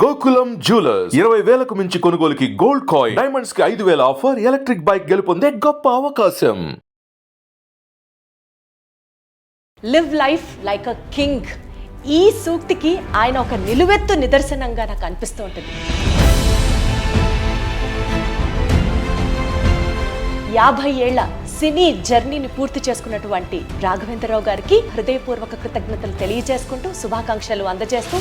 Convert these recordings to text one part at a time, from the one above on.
Gokulam jewellers 20,000కు మించి కొనుగోలుకి gold coin, diamonds కి 5,000 ఆఫర్, ఎలక్ట్రిక్ బైక్ గెలుపొందే గొప్ప అవకాశం. Live life like a king. ఈ సూక్తికి ఆయన ఒక నిలువెత్తు నిదర్శనంగా నాకు అనిపిస్తూ ఉంటుంది. 50 ఏళ్ల సినీ జర్నీని పూర్తి చేసుకున్నటువంటి రాఘవేంద్రరావు గారికి హృదయపూర్వక కృతజ్ఞతలు తెలియజేసుకుంటూ శుభాకాంక్షలు అందజేస్తూ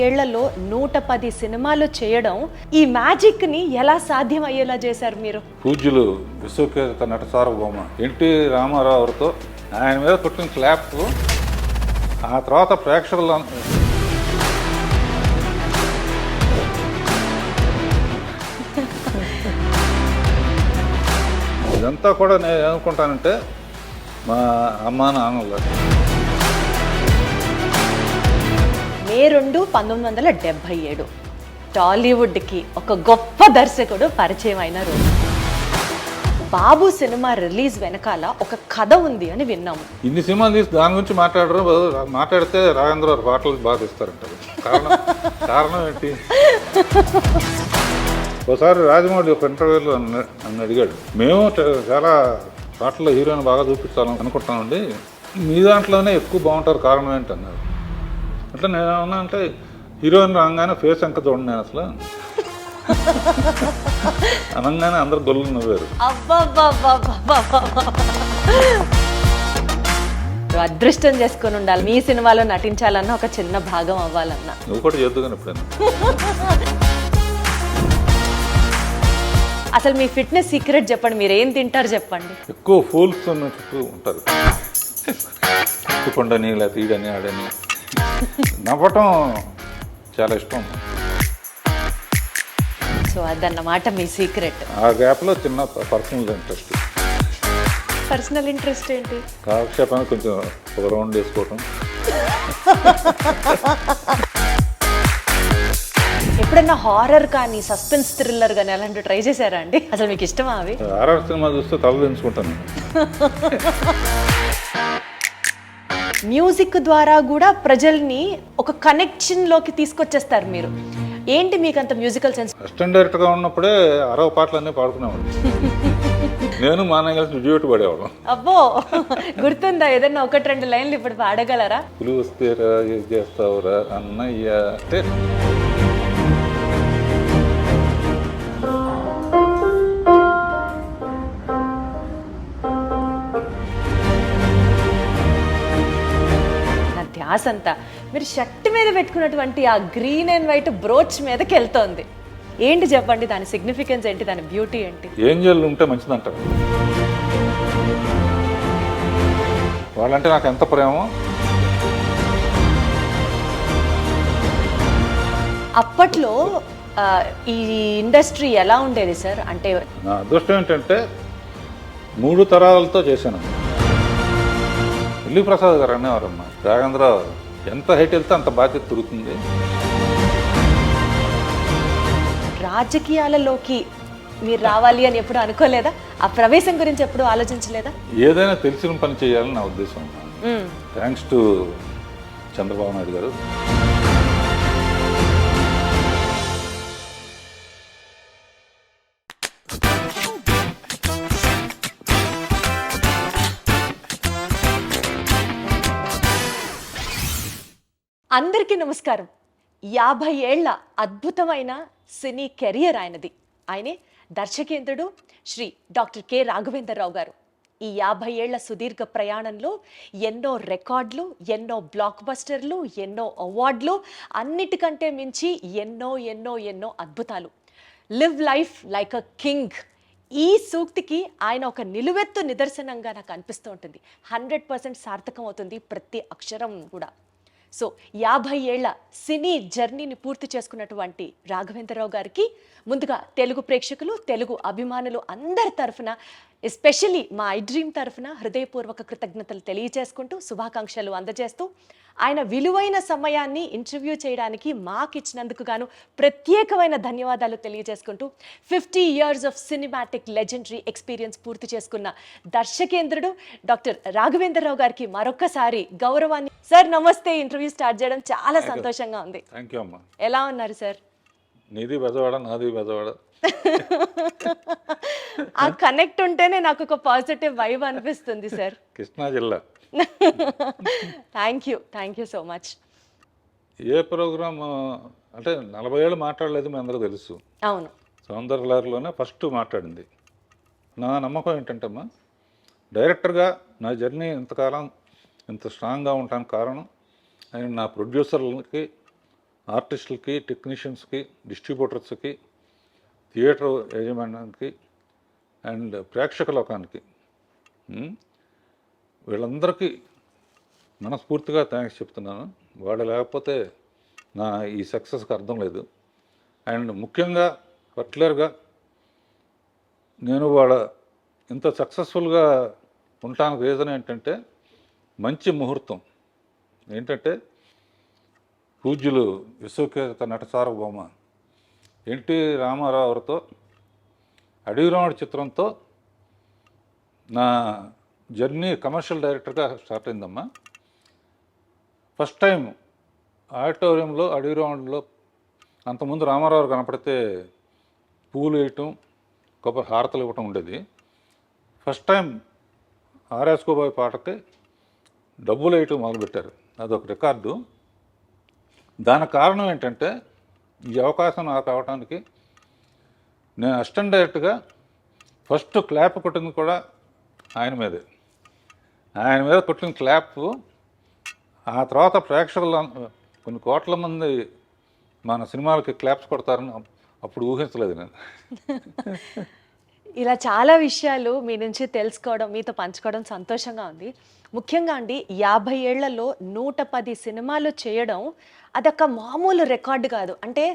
ఏళ్లలో 110 సినిమాలు చేయడం, ఈ మ్యాజిక్ ని ఎలా సాధ్యం అయ్యేలా చేశారు మీరు? పూజ్యులు విశ్వకేత నట సార్వభౌమ ఎన్టీ రామారావు గారితో ఆయన మీద పుట్టిన క్లాప్, ఆ తర్వాత ప్రేక్షకులు ఇదంతా కూడా నేను ఏమనుకుంటానంటే మా అమ్మ నాన్నలు. మే 2, 1977 టాలీవుడ్కి ఒక గొప్ప దర్శకుడు పరిచయం అయిన రోజు. బాబు సినిమా రిలీజ్ వెనకాల ఒక కథ ఉంది అని విన్నాము. ఇన్ని సినిమాలు తీసి దాని గురించి మాట్లాడితే రాఘవేంద్ర పాటలు బాగా ఇస్తారంటారు. కారణం ఏంటి? ఒకసారి రాజమౌళి ఒక ఇంటర్వ్యూలో నన్ను అడిగాడు, మేము చాలా పాటల్లో హీరోయిన్ బాగా చూపించాలని అనుకుంటామండి, మీ దాంట్లోనే ఎక్కువ బాగుంటారు, కారణం ఏంటి అన్నారు. అట్లా నేను ఏమన్నా అంటే, హీరోయిన్ రాగానే ఫేస్ అంక చూడండి, నేను అసలు అనగానే అందరు గొల్లు నవ్వారు. అదృష్టం చేసుకొని ఉండాలి, మీ సినిమాలో నటించాలన్నా ఒక చిన్న భాగం అవ్వాలన్నా. నువ్వు కూడా చేద్దు కానీ ఎప్పుడైనా. అసలు మీ ఫిట్నెస్ సీక్రెట్ చెప్పండి, మీరు ఏం తింటారు చెప్పండి. ఎక్కువ ఫూల్స్ చుట్టూ ఉంటారు, తిప్పండని ఇలా తీయడని ఆడని. నవ్వటం చాలా ఇష్టం. సో అదన్నమాట మీ సీక్రెట్. ఆ గ్యాప్లో చిన్న పర్సనల్ ఇంట్రెస్ట్. పర్సనల్ ఇంట్రెస్ట్ ఏంటి? కాలక్షేపానికి కొంచెం ఒక రౌండ్ వేసుకోవటం. ఎప్పుడైనా హారర్ కానీ సస్పెన్స్ థ్రిల్లర్ కానీ అలాంటివి ట్రై చేశారా అండి? అసలు మీకు ఇష్టమా అవి? హారర్ సినిమా చూస్తే తల దించుకుంటాను. మ్యూజిక్ ద్వారా కూడా ప్రజల్ని ఒక కనెక్షన్లోకి తీసుకొచ్చేస్తారు మీరు. ఏంటి మీకు అంత మ్యూజికల్ సెన్స్? అసిస్టెంట్ డైరెక్టర్గా ఉన్నప్పుడే 60 పాటలన్నీ పాడుకునేవాడు. నేను మా అన్నయ్య కలిసి డ్యూట్ పడేవాళ్ళం. అబ్బో, గుర్తుందా? ఏదన్నా 1-2 లైన్లు ఇప్పుడు పాడగలరా? పులి వస్తేరా ఏం చేస్తావురా అన్నయ్య అంటే. ధ్యాసంతా మీరు షర్ట్ మీద పెట్టుకున్నటువంటి ఆ గ్రీన్ అండ్ వైట్ బ్రోచ్ మీదకి వెళ్తోంది. ఏంటి చెప్పండి, దాని సిగ్నిఫికెన్స్ ఏంటి, దాని బ్యూటీ ఏంటి? ఏంజల్ ఉంటే మంచిదంటారు. వాళ్ళంటే నాకు ఎంత ప్రేమో. అప్పట్లో ఈ ఇండస్ట్రీ ఎలా ఉండేది సార్? అంటే నా అదృష్టం ఏంటంటే 3 తరాలతో చేశాను. ఉల్లి ప్రసాద్ గారు అనేవారమ్మా, రాఘవేంద్ర ఎంత హైట్ వెళ్తే అంత బాధ్యత తిరుగుతుంది. రాజకీయాలలోకి మీరు రావాలి అని ఎప్పుడు అనుకోలేదా? ఆ ప్రవేశం గురించి ఎప్పుడు ఆలోచించలేదా? ఏదైనా తెలిసిన పని చేయాలని నా ఉద్దేశం. థ్యాంక్స్ టు చంద్రబాబు నాయుడు గారు. అందరికీ నమస్కారం. 50 ఏళ్ల అద్భుతమైన సినీ కెరియర్ ఆయనది. ఆయనే దర్శకేంద్రుడు శ్రీ డాక్టర్ కె రాఘవేంద్రరావు గారు. ఈ 50 ఏళ్ల సుదీర్ఘ ప్రయాణంలో ఎన్నో రికార్డులు, ఎన్నో బ్లాక్ బస్టర్లు, ఎన్నో అవార్డులు, అన్నిటికంటే మించి ఎన్నో ఎన్నో ఎన్నో అద్భుతాలు. Live life like a king. ఈ సూక్తికి ఆయన ఒక నిలువెత్తు నిదర్శనంగా నాకు అనిపిస్తూ ఉంటుంది. 100% సార్థకం అవుతుంది ప్రతి అక్షరం కూడా. సో 50 ఏళ్ల సినీ జర్నీని పూర్తి చేసుకున్నటువంటి రాఘవేంద్రరావు గారికి ముందుగా తెలుగు ప్రేక్షకులు, తెలుగు అభిమానులు అందరి తరఫున, ఎస్పెషలీ మా ఐ డ్రీమ్ తరఫున హృదయపూర్వక కృతజ్ఞతలు తెలియజేసుకుంటూ శుభాకాంక్షలు అందజేస్తూ ఆయన విలువైన సమయాన్ని ఇంటర్వ్యూ చేయడానికి మాకు ఇచ్చినందుకు గాను ప్రత్యేకమైన ధన్యవాదాలు తెలియజేసుకుంటూ 50 years of cinematic legendary experience పూర్తి చేసుకున్న దర్శకేంద్రుడు డాక్టర్ రాఘవేంద్రరావు గారికి మరొక్కసారి గౌరవాన్ని. సార్ నమస్తే. ఇంటర్వ్యూ స్టార్ట్ చేయడం చాలా సంతోషంగా ఉంది. థ్యాంక్ యూ అమ్మా. ఎలా ఉన్నారు సార్? నీది బెజవాడ, నాది బెజవాడ. ఆ కనెక్ట్ ఉంటేనే నాకు ఒక పాజిటివ్ వైబ్ అనిపిస్తుంది సార్. కృష్ణా జిల్లా. Thank you so much. ఏ ప్రోగ్రామ్ అంటే 40 ఏళ్ళు మాట్లాడలేదు, మీ అందరూ తెలుసు. అవును. సౌందర్యలహరిలోనే ఫస్ట్ మాట్లాడింది. నా నమ్మకం ఏంటంటమ్మా, డైరెక్టర్గా నా జర్నీ ఇంతకాలం ఇంత స్ట్రాంగ్గా ఉండడానికి కారణం అండ్ నా ప్రొడ్యూసర్లకి, ఆర్టిస్టులకి, టెక్నీషియన్స్కి, డిస్ట్రిబ్యూటర్స్కి, థియేటర్ యాజమాన్యానికి అండ్ ప్రేక్షక లోకానికి, వీళ్ళందరికీ మనస్ఫూర్తిగా థ్యాంక్స్ చెప్తున్నాను. వాళ్ళు లేకపోతే నా ఈ సక్సెస్కి అర్థం లేదు. అండ్ ముఖ్యంగా పర్టికులర్గా నేను వాళ్ళ ఇంత సక్సెస్ఫుల్గా ఉండటానికి రీజన్ ఏంటంటే మంచి ముహూర్తం ఏంటంటే పూజ్యులు విశ్వఖ్యాత నట సార్వభౌమ ఎన్టీ రామారావు గారితో అడవిరాముడు చిత్రంతో నా జర్నీ కమర్షియల్ డైరెక్టర్గా స్టార్ట్ అయిందమ్మా. ఫస్ట్ టైం ఆడిటోరియంలో అడవిరాముడిలో అంతకుముందు రామారావు గారు కనపడితే పూలు వేయటం, కొబ్బరి హారతలు ఇవ్వటం ఉండేది. ఫస్ట్ టైం ఆర్ఎస్కోబాయ్ పాటకి డబ్బులు వేయటం మొదలుపెట్టారు. అదొక రికార్డు. దానికి కారణం ఏంటంటే ఈ అవకాశం నాకు అవడానికి నేను అసిస్టెంట్ డైరెక్టర్గా ఫస్ట్ క్లాప్ కొట్టింది కూడా ఆయన మీదే. ఆయన మీద కొట్టిన క్లాప్ ఆ తర్వాత ప్రేక్షకులు కొన్ని కోట్ల మంది మన సినిమాలకి క్లాప్స్ కొడతారని అప్పుడు ఊహించలేదు నేను. ఇలా చాలా విషయాలు మీ నుంచి తెలుసుకోవడం, మీతో పంచుకోవడం సంతోషంగా ఉంది. ముఖ్యంగా అండి 50 ఏళ్లలో 110 సినిమాలు చేయడం అదొక మామూలు రికార్డు కాదు. అంటే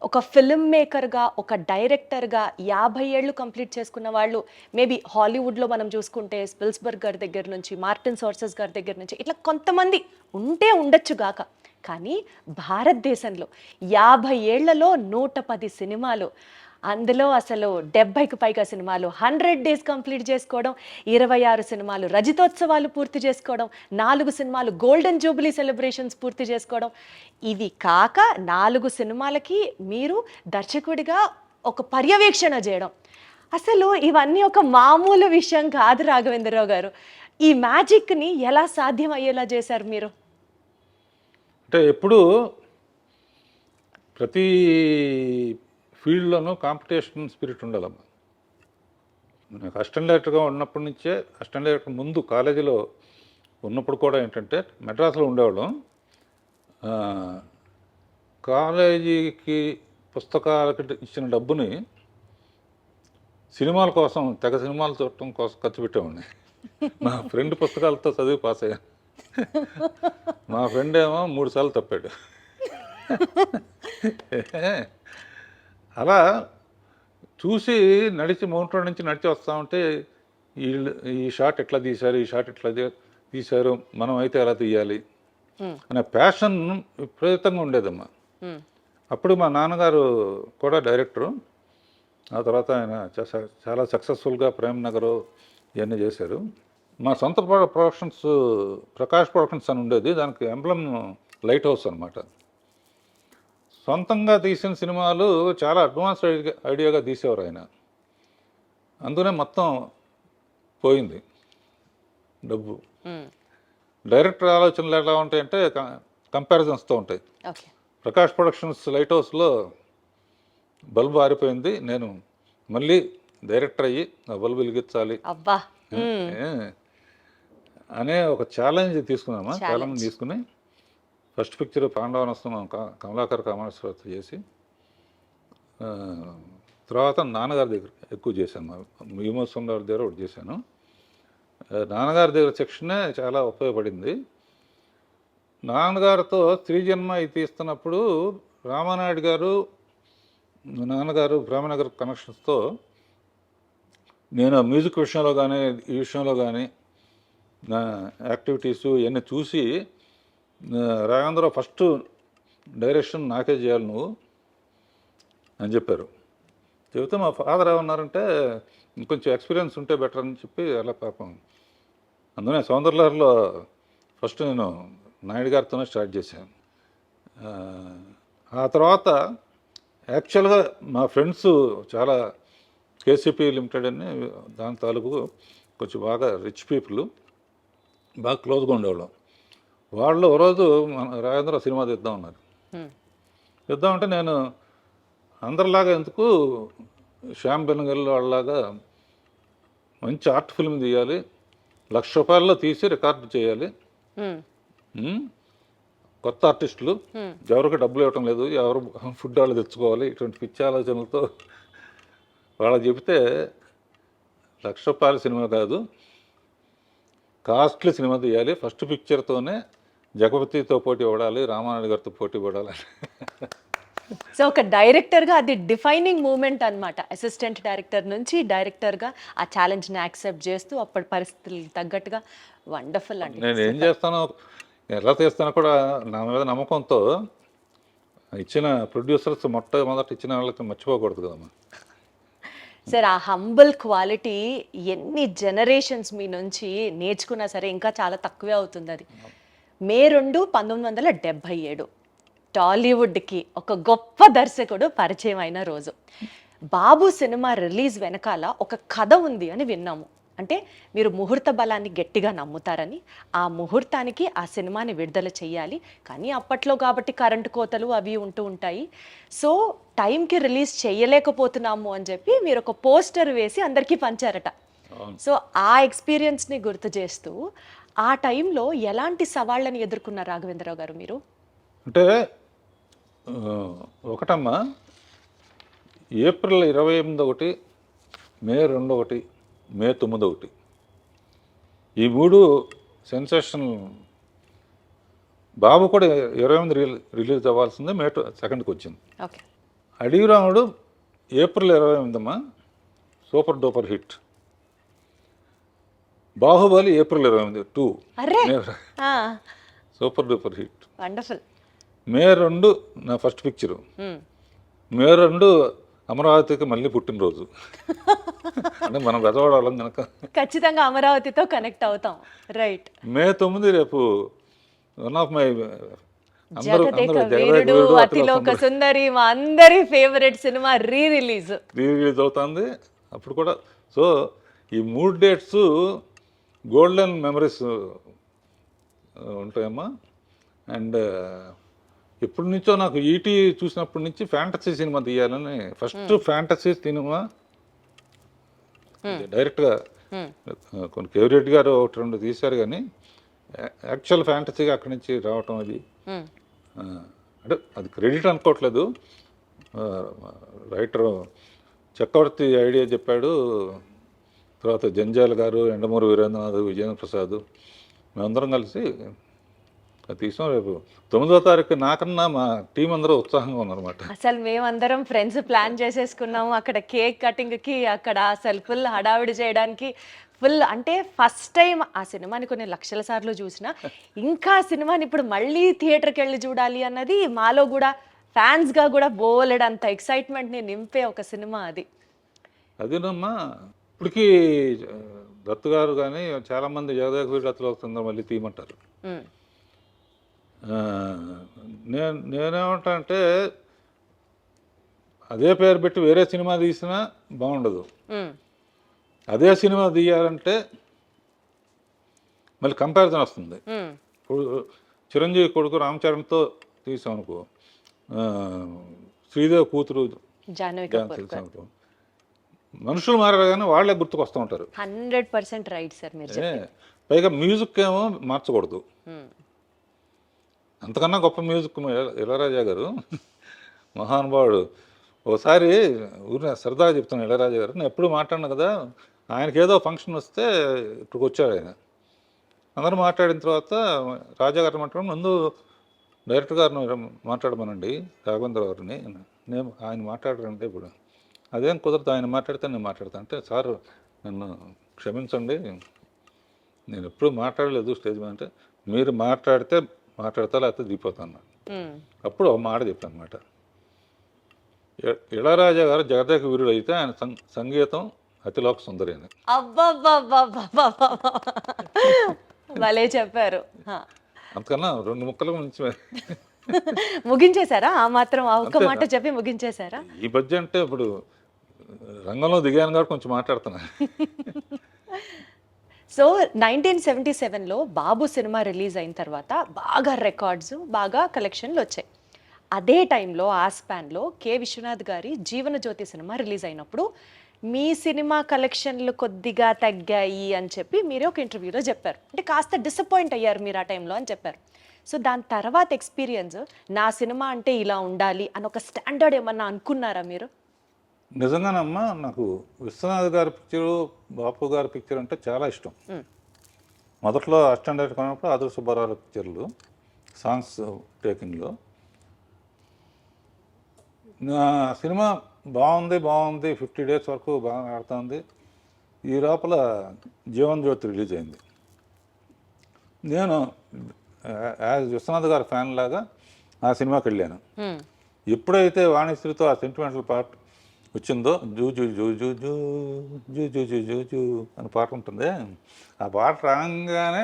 ఒక ఫిల్మ్ మేకర్గా, ఒక డైరెక్టర్గా 50 ఏళ్ళు కంప్లీట్ చేసుకున్న వాళ్ళు మేబీ హాలీవుడ్లో మనం చూసుకుంటే స్పిల్స్బర్గ్ గారి దగ్గర నుంచి, మార్టిన్ సోర్సెస్ గారి దగ్గర నుంచి ఇట్లా కొంతమంది ఉంటే ఉండొచ్చు గాక, కానీ భారతదేశంలో 50 ఏళ్లలో 110 సినిమాలు, అందులో అసలు 70కి పైగా సినిమాలు 100 days కంప్లీట్ చేసుకోవడం, 26 సినిమాలు రజతోత్సవాలు పూర్తి చేసుకోవడం, 4 సినిమాలు గోల్డెన్ జూబిలీ సెలబ్రేషన్స్ పూర్తి చేసుకోవడం, ఇవి కాక 4 సినిమాలకి మీరు దర్శకుడిగా ఒక పర్యవేక్షణ చేయడం, అసలు ఇవన్నీ ఒక మామూలు విషయం కాదు రాఘవేంద్రరావు గారు. ఈ మ్యాజిక్ని ఎలా సాధ్యం అయ్యేలా చేశారు మీరు? అంటే ఎప్పుడు ప్రతి ఫీల్డ్లోనూ కాంపిటీషన్ స్పిరిట్ ఉండాలమ్మా. నాకు అసిస్టెంట్ డైరెక్టర్గా ఉన్నప్పటి నుంచే, అసిస్టెంట్ డైరెక్టర్ ముందు కాలేజీలో ఉన్నప్పుడు కూడా ఏంటంటే మెడ్రాస్లో ఉండేవాళ్ళం. కాలేజీకి పుస్తకాలకి ఇచ్చిన డబ్బుని సినిమాల కోసం, తెగ సినిమాలు చూడటం కోసం ఖర్చు పెట్టేవాడిని. మా ఫ్రెండ్ పుస్తకాలతో చదివి పాస్ అయ్యాను. మా ఫ్రెండ్ ఏమో 3 సార్లు తప్పాడు. అలా చూసి నడిచి మౌంట్ రోడ్ నుంచి నడిచి వస్తూ ఉంటే ఈ షాట్ ఎట్లా తీశారు, ఈ షాట్ ఎట్లా తీశారు, మనం అయితే ఎలా తీయాలి అనే ప్యాషన్ విపరీతంగా ఉండేదమ్మా. అప్పుడు మా నాన్నగారు కూడా డైరెక్టరు. ఆ తర్వాత ఆయన చాలా సక్సెస్ఫుల్గా ప్రేమ్ నగర్ ఇవన్నీ చేశారు. మా సొంత ప్రొడక్షన్స్ ప్రకాష్ ప్రొడక్షన్స్ అని ఉండేది. దానికి ఎంబ్లమ్ లైట్ హౌస్ అనమాట. సొంతంగా తీసిన సినిమాలు చాలా అడ్వాన్స్ ఐడియాగా తీసేవారు ఆయన. అందుకనే మొత్తం పోయింది డబ్బు. డైరెక్టర్ ఆలోచనలు ఎలా ఉంటాయంటే కంపారిజన్స్తో ఉంటాయి. ప్రకాష్ ప్రొడక్షన్స్ లైట్ హౌస్లో బల్బు ఆరిపోయింది, నేను మళ్ళీ డైరెక్టర్ అయ్యి ఆ బల్బు వెలిగించాలి అనే ఒక ఛాలెంజ్ తీసుకున్నామా. ఛాలెంజ్ తీసుకుని ఫస్ట్ పిక్చర్ పాండవనస్తం కమలాకర్ కామేశ్వరతో చేసి, తర్వాత నాన్నగారి దగ్గర ఎక్కువ చేశాను. యుమోత్సవం గారి దగ్గర ఒకటి చేశాను. నాన్నగారి దగ్గర సెక్షనే చాలా ఉపయోగపడింది. నాన్నగారితో స్త్రీ జన్మ ఇది తీస్తున్నప్పుడు రామానాయుడు గారు, నాన్నగారు ప్రేమనగర్ కనెక్షన్స్తో నేను మ్యూజిక్ విషయంలో కానీ ఈ విషయంలో కానీ నా యాక్టివిటీసు ఇవన్నీ చూసి రాఘవేంద్రరావు ఫస్ట్ డైరెక్షన్ నాకే చేయాలి నువ్వు అని చెప్పారు. చెబితే మా ఫాదర్ ఏమన్నారంటే ఇంకొంచెం ఎక్స్పీరియన్స్ ఉంటే బెటర్ అని చెప్పి అలా పాపం అందుకనే సౌందర్యలహరిలో ఫస్ట్ నేను నాయుడు గారితోనే స్టార్ట్ చేశాను. ఆ తర్వాత యాక్చువల్గా మా ఫ్రెండ్స్ చాలా కేసీపీ లిమిటెడ్ అని దాని తాలూకు కొంచెం బాగా రిచ్ పీపుల్ బాగా క్లోజ్గా ఉండేవాళ్ళం. వాళ్ళు ఓ రోజు రాఘవేంద్ర సినిమా తీద్దాం ఉన్నారు. తీద్దామంటే నేను అందరిలాగా ఎందుకు శ్యామ్ బెనగల్ వాళ్ళలాగా మంచి ఆర్ట్ ఫిల్మ్ తీయాలి, ₹1,00,000 తీసి రికార్డు చేయాలి, కొత్త ఆర్టిస్టులు ఎవరికి డబ్బులు ఇవ్వటం లేదు, ఎవరు ఫుడ్ వాళ్ళు తెచ్చుకోవాలి, ఇటువంటి పిచ్చి ఆలోచనలతో వాళ్ళకి చెబితే ₹1,00,000 సినిమా కాదు, కాస్ట్లీ సినిమా తీయాలి, ఫస్ట్ పిక్చర్తోనే జగపతితో పోటీ పడాలి, రామానాయుడు గారితో పోటీ పడాలి. సో ఒక డైరెక్టర్గా అది డిఫైనింగ్ మూమెంట్ అన్నమాట. అసిస్టెంట్ డైరెక్టర్ నుంచి డైరెక్టర్గా ఆ ఛాలెంజ్ని యాక్సెప్ట్ చేస్తూ అప్పటి పరిస్థితులకు తగ్గట్టుగా వండర్ఫుల్ అండి. నేను ఏం చేస్తానో ఎలా తీస్తానో కూడా నా మీద నమ్మకంతో ఇచ్చిన ప్రొడ్యూసర్స్ మొట్టమొదట ఇచ్చిన వాళ్ళకి మర్చిపోకూడదు కదమ్మా. సార్ ఆ హంబుల్ క్వాలిటీ ఎన్ని జనరేషన్స్ మీ నుంచి నేర్చుకున్నా సరే ఇంకా చాలా తక్కువే అవుతుంది. అది మే 2, 1977 టాలీవుడ్కి ఒక గొప్ప దర్శకుడు పరిచయం అయిన రోజు. బాబు సినిమా రిలీజ్ వెనకాల ఒక కథ ఉంది అని విన్నాము. అంటే మీరు ముహూర్త బలాన్ని గట్టిగా నమ్ముతారని, ఆ ముహూర్తానికి ఆ సినిమాని విడుదల చేయాలి, కానీ అప్పట్లో కాబట్టి కరెంటు కోతలు అవి ఉంటూ ఉంటాయి, సో టైంకి రిలీజ్ చేయలేకపోతున్నాము అని చెప్పి మీరు ఒక పోస్టర్ వేసి అందరికీ పంచారట. సో ఆ ఎక్స్పీరియన్స్ని గుర్తు చేస్తూ ఆ టైంలో ఎలాంటి సవాళ్ళని ఎదుర్కొన్నారు రాఘవేంద్రరావు గారు మీరు? అంటే ఒకటమ్మా, ఏప్రిల్ 28 ఒకటి, మే 2 ఒకటి, మే 9 ఒకటి, ఈ 3 సెన్సేషన్. బాబు కూడా 28 రిలీజ్ అవ్వాల్సిందే, మే 2కి వచ్చింది. Okay. Adavi Ramudu April 28 super duper hit. Baahubali April 28 2 super duper hit. Wonderful. May 2 నా ఫస్ట్ పిక్చరు. మే 2 అమరావతికి మళ్ళీ పుట్టినరోజు. అంటే మనం వెదవాడాలం కనుక ఖచ్చితంగా అమరావతితో కనెక్ట్ అవుతాం. రైట్. మే 9 రేపు one of my Veerudu Athiloka Sundari మా అందరి ఫేవరెట్ సినిమా రిలీజ్ అవుతుంది అప్పుడు కూడా. సో ఈ 3 డేట్స్ గోల్డెన్ మెమరీస్ ఉంటాయమ్మా. అండ్ ఎప్పటి నుంచో నాకు ఈటీ చూసినప్పటి నుంచి ఫ్యాంటసీ సినిమా తీయాలని, ఫస్ట్ ఫ్యాంటసీ సినిమా డైరెక్ట్గా కొన్ని కేవరెడ్డి గారు 1-2 తీశారు, కానీ యాక్చువల్ ఫ్యాంటసీగా అక్కడి నుంచి రావటం అది అంటే అది క్రెడిట్ అనుకోవట్లేదు. రైటర్ చక్రవర్తి ఐడియా చెప్పాడు, తర్వాత జంజాల గారు, ఎండమూరి వీరేంద్రనాథ్, విజయేంద్ర ప్రసాద్, మేమందరం కలిసి అది తీసాం. రేపు 9వ తారీఖు నాకన్నా మా టీం అందరూ ఉత్సాహంగా ఉన్నారన్నమాట. అసలు మేమందరం ఫ్రెండ్స్ ప్లాన్ చేసేసుకున్నాము అక్కడ కేక్ కటింగ్కి, అక్కడ అసలు ఫుల్ హడావిడి చేయడానికి ఫుల్. అంటే ఫస్ట్ టైం ఆ సినిమాని కొన్ని లక్షల సార్లు చూసినా ఇంకా సినిమాని ఇప్పుడు మళ్ళీ థియేటర్కి వెళ్ళి చూడాలి అన్నది మాలో కూడా ఫ్యాన్స్గా కూడా బోలెడంత ఎక్సైట్మెంట్ని నింపే ఒక సినిమా అది. అదేనమ్మా, ఇప్పటికీ దత్తు గారు కానీ చాలామంది జగదేక వీరుడు మళ్ళీ తీయమంటారు. నేనేమంటా అంటే అదే పేరు పెట్టి వేరే సినిమా తీసినా బాగుండదు. అదే సినిమా తీయాలంటే మళ్ళీ కంపారిజన్ వస్తుంది. ఇప్పుడు చిరంజీవి కొడుకు రామ్ చరణ్తో తీసాం అనుకో, శ్రీదేవి కూతురు అనుకో, మనుషులు మారారు కానీ వాళ్ళే గుర్తుకొస్తూ ఉంటారు. 100% రైట్ సార్ మీరు చెప్పేది. పైగా మ్యూజిక్ ఏమో మార్చకూడదు. అంతకన్నా గొప్ప మ్యూజిక్ ఇళయరాజా గారు, మహానుభావుడు. ఒకసారి ఊరిని సరదాగా చెప్తాను, ఇళయరాజా గారు నేను ఎప్పుడు మాట్లాడినా కదా, ఆయనకి ఏదో ఫంక్షన్ వస్తే ఇక్కడికి వచ్చాడు ఆయన. అందరూ మాట్లాడిన తర్వాత రాజా గారు మాట్లాడడం, ముందు డైరెక్టర్ గారిని మాట్లాడమనండి రాఘవేంద్ర గారిని, నేను ఆయన మాట్లాడరంటే ఇప్పుడు అదేం కుదరదు, ఆయన మాట్లాడితే నేను మాట్లాడతాను అంటే, సార్ నన్ను క్షమించండి నేను ఎప్పుడు మాట్లాడలేదు స్టేజ్ మీద అంటే, మీరు మాట్లాడితే మాట్లాడతా లేకపోతే దిగిపోతాను. ఉమ్. అప్పుడు ఒక మాట చెప్పాను అనమాట, ఇళయరాజా గారు జగదేక వీరుడు అయితే ఆయన సంగీతం అతిలోక సుందరి అని. అబ్బబ్బబ్బబ్బబ్బబ్బ. భలే చెప్పారు. హా. అంతకన్నా 2 ముక్కల నుంచి ముగించేశారా? ఆ మాత్రం ఆ ఒక్క అంతే. మాట చెప్పి ముగించేశారా? ఈ మధ్య అంటే ఇప్పుడు రంగంలో దిగాను కాబట్టి కొంచెం మాట్లాడుతున్నా. సో 1977లో బాబు సినిమా రిలీజ్ అయిన తర్వాత బాగా రికార్డ్స్, బాగా కలెక్షన్లు వచ్చాయి. అదే టైంలో ఆ స్పాన్లో కె విశ్వనాథ్ గారి జీవనజ్యోతి సినిమా రిలీజ్ అయినప్పుడు మీ సినిమా కలెక్షన్లు కొద్దిగా తగ్గాయి అని చెప్పి మీరే ఒక ఇంటర్వ్యూలో చెప్పారు. అంటే కాస్త డిసప్పాయింట్ అయ్యారు మీరు ఆ టైంలో అని చెప్పారు. సో దాని తర్వాత ఎక్స్పీరియన్స్, నా సినిమా అంటే ఇలా ఉండాలి అని ఒక స్టాండర్డ్ ఏమన్నా అనుకున్నారా మీరు? నిజంగానమ్మా నాకు విశ్వనాథ్ గారి పిక్చరు, బాపు గారి పిక్చర్ అంటే చాలా ఇష్టం. మొదట్లో అసిస్టెంట్ డైరెక్టర్ కొన్నప్పుడు ఆదర్ సుబ్బారావు పిక్చర్లు సాంగ్స్ టేకింగ్లో నా సినిమా బాగుంది 50 డేస్ వరకు బాగా ఆడుతుంది. ఈ లోపల జీవన్ జ్యోతి రిలీజ్ అయింది. నేను యాజ్ విశ్వనాథ్ గారి ఫ్యాన్ లాగా ఆ సినిమాకి వెళ్ళాను. ఎప్పుడైతే వాణిశ్రీతో ఆ సెంటిమెంటల్ పార్ట్ వచ్చిందో, zoo zoo zoo zoo zoo zoo zoo zoo zoo zoo అని పాట ఉంటుంది, ఆ పాట రాగానే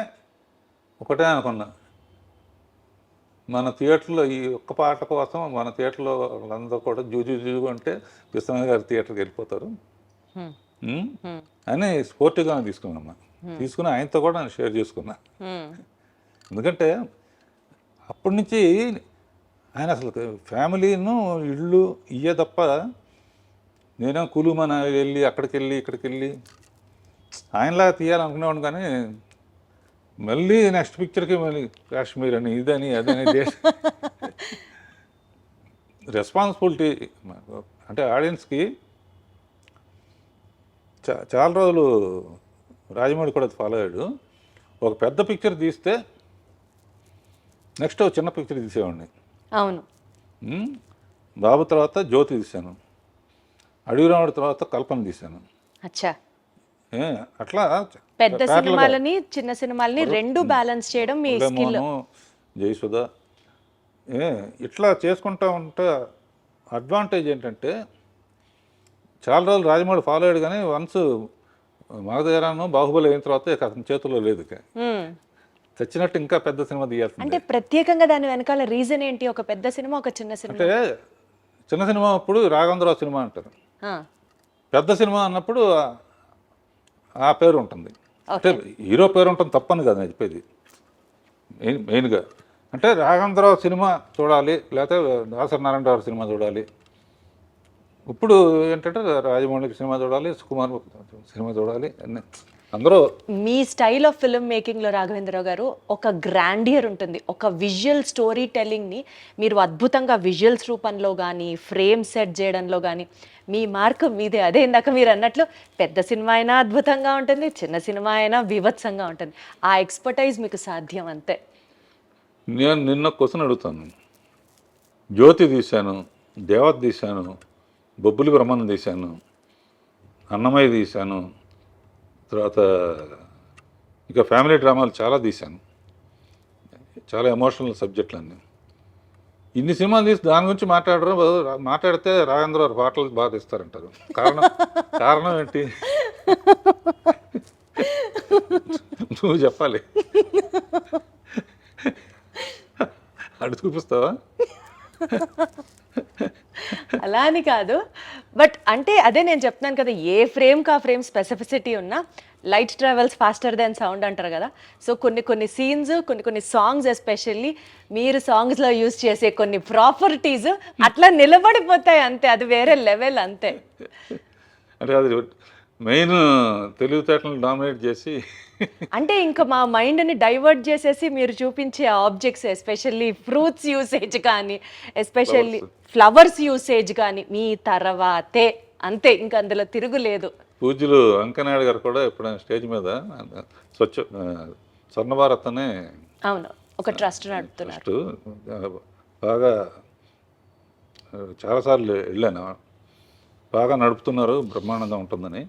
ఒకటే అనుకున్నా, మన థియేటర్లో ఈ ఒక్క పాట కోసం మన థియేటర్లో వాళ్ళందరూ కూడా జూ జూ జూ అంటే విశ్వనాథ్ గారి థియేటర్కి వెళ్ళిపోతారు అని స్పోర్టివ్గా తీసుకున్నామ్మా. తీసుకుని ఆయనతో కూడా నేను షేర్ చేసుకున్నా. ఎందుకంటే అప్పటి నుంచి ఆయన అసలు ఫ్యామిలీను ఇళ్ళు ఇయ్యే తప్ప, నేనే కులుమన వెళ్ళి అక్కడికి వెళ్ళి ఇక్కడికి వెళ్ళి ఆయనలాగా తీయాలనుకునేవాడు. కానీ మళ్ళీ నెక్స్ట్ పిక్చర్కి మళ్ళీ కాశ్మీర్ అని ఇదని అదని రెస్పాన్సిబిలిటీ అంటే ఆడియన్స్కి. చాలా రోజులు రాజమౌళి కూడా ఫాలో అయ్యాడు. ఒక పెద్ద పిక్చర్ తీస్తే నెక్స్ట్ ఒక చిన్న పిక్చర్ తీసేవాడిని. అవును. బాబు తర్వాత జ్యోతి తీశాను, అడవి రాముడి తర్వాత కల్పన తీశాను. అచ్చా. అట్లా పెద్ద సినిమాలని చిన్న సినిమాలని రెండు బ్యాలెన్స్ చేయడం మీ స్కిల్. జయసుధ ఇట్లా చేసుకుంటా ఉంటే అడ్వాంటేజ్ ఏంటంటే, చాలా రోజులు రాజమౌళి ఫాలో అయ్యాడు కానీ వన్స్ మగధీరాను బాహుబలి అయిన తర్వాత ఇక అతని చేతుల్లో లేదు. చచ్చినట్టు ఇంకా పెద్ద సినిమా తీయాల్సింది. అంటే ప్రత్యేకంగా దాని వెనకాల రీజన్ ఏంటి? ఒక పెద్ద సినిమా, ఒక చిన్న సినిమా. అంటే చిన్న సినిమా అప్పుడు రాఘవేంద్రరావు సినిమా అంటారు, పెద్ద సినిమా అన్నప్పుడు ఆ పేరు ఉంటుంది. అంటే హీరో పేరు ఉంటుంది తప్పని కదా నేను చెప్పేది. మెయిన్గా అంటే రాఘవేంద్రరావు సినిమా చూడాలి, లేకపోతే దాసరి నారాయణరావు సినిమా చూడాలి. ఇప్పుడు ఏంటంటే రాజమౌళి సినిమా చూడాలి, సుకుమార్ సినిమా చూడాలి, అన్నీ అందరూ. మీ స్టైల్ ఆఫ్ ఫిల్మ్ మేకింగ్లో రాఘవేంద్రరావు గారు ఒక గ్రాండియర్ ఉంటుంది. ఒక విజువల్ స్టోరీ టెల్లింగ్ని మీరు అద్భుతంగా విజువల్స్ రూపంలో కానీ, ఫ్రేమ్ సెట్ చేయడంలో కానీ మీ మార్క్ మీదే. అదే ఇందాక మీరు అన్నట్లు పెద్ద సినిమా అయినా అద్భుతంగా ఉంటుంది, చిన్న సినిమా అయినా బీభత్సంగా ఉంటుంది. ఆ ఎక్స్పర్టైజ్ మీకు సాధ్యం అంతే. నేను నిన్న క్వశ్చన్ అడుగుతాను. జ్యోతి తీశాను, దేవత తీశాను, బొబ్బులి బ్రహ్మను తీశాను, అన్నమయ్య తీశాను, తర్వాత ఇక ఫ్యామిలీ డ్రామాలు చాలా తీశాను, చాలా ఎమోషనల్ సబ్జెక్టులు అన్నీ. ఇన్ని సినిమాలు తీసి దాని గురించి మాట్లాడితే రాఘవేంద్ర పాటలు బాగా తీస్తారంటారు. కారణం ఏంటి నువ్వు చెప్పాలి. అడు చూపిస్తావా? అలా అని కాదు, బట్ అంటే అదే నేను చెప్తున్నాను కదా, ఏ ఫ్రేమ్కి ఆ ఫ్రేమ్ స్పెసిఫిసిటీ ఉన్నా light travels faster than sound అంటారు కదా. సో కొన్ని సీన్స్, కొన్ని సాంగ్స్ ఎస్పెషల్లీ మీరు సాంగ్స్లో యూజ్ చేసే కొన్ని ప్రాపర్టీస్ అట్లా నిలబడిపోతాయి అంతే. అది వేరే లెవెల్ అంతే. అంటే అది మెయిన్ తెలివితేటలను డామినేట్ చేసి, అంటే ఇంకా మా మైండ్ని డైవర్ట్ చేసేసి మీరు చూపించే ఆబ్జెక్ట్స్, ఎస్పెషల్లీ ఫ్రూట్స్ యూసేజ్ కానీ, ఎస్పెషల్లీ ఫ్లవర్స్ యూసేజ్ కానీ మీ తర్వాతే అంతే, ఇంకా అందులో తిరుగులేదు. పూజ్యులు వెంకయ్యనాయుడు గారు కూడా ఎప్పుడైనా స్టేజ్ మీద స్వర్ణ భారత్ అనే అవును ఒక ట్రస్ట్ నడుపుతున్నారు. బాగా చాలాసార్లు వెళ్ళాను, బాగా నడుపుతున్నారు, బ్రహ్మాండంగా ఉంటుందని.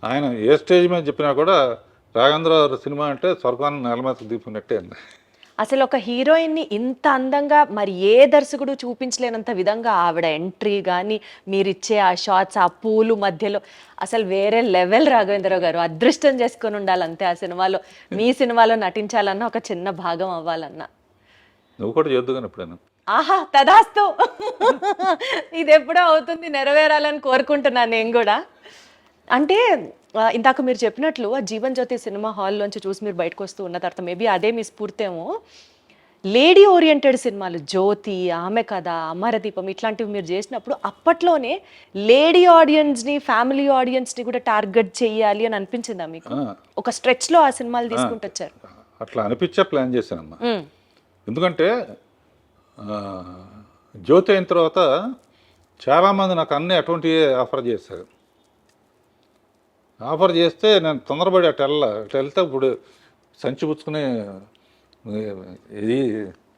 ఆయన ఏ స్టేజ్ మీద చెప్పినా కూడా రాఘవేంద్ర సినిమా అంటే స్వర్గాన్ని నేల మీద దింపినట్టే అండి. అసలు ఒక హీరోయిన్ని ఇంత అందంగా మరి ఏ దర్శకుడు చూపించలేనంత విధంగా ఆవిడ ఎంట్రీ కానీ మీరిచ్చే ఆ షార్ట్స్, ఆ పూలు మధ్యలో అసలు వేరే లెవెల్. రాఘవేంద్రరావు గారు అదృష్టం చేసుకొని ఉండాలి అంతే. ఆ సినిమాలో మీ సినిమాలో నటించాలన్నా, ఒక చిన్న భాగం అవ్వాలన్నా. నువ్వు కూడా చేద్దు కానీ ఎప్పుడైనా. ఆహా, తదాస్తు. ఇది ఎప్పుడో అవుతుంది, నెరవేరాలని కోరుకుంటున్నాను నేను కూడా. అంటే ఇందాక మీరు చెప్పినట్లు ఆ జీవన్ జ్యోతి సినిమా హాల్లోంచి చూసి మీరు బయటకు వస్తూ ఉన్న తర్వాత మేబీ అదే మీ స్ఫూర్తేమో. లేడీ ఓరియంటెడ్ సినిమాలు జ్యోతి, ఆమె కథ, అమరదీపం ఇట్లాంటివి మీరు చేసినప్పుడు అప్పట్లోనే లేడీ ఆడియన్స్ని, ఫ్యామిలీ ఆడియన్స్ని కూడా టార్గెట్ చేయాలి అని అనిపించిందా మీకు? ఒక స్ట్రెచ్లో ఆ సినిమాలు తీసుకుంటూ వచ్చారు. అట్లా అనిపించే ప్లాన్ చేశానమ్మా. ఎందుకంటే జ్యోతి అయిన తర్వాత చాలామంది నాకు అన్నీ అటువంటివి ఆఫర్ చేశారు. ఆఫర్ చేస్తే నేను తొందరపడి అటు వెళ్తే ఇప్పుడు సంచి పుచ్చుకుని ఇది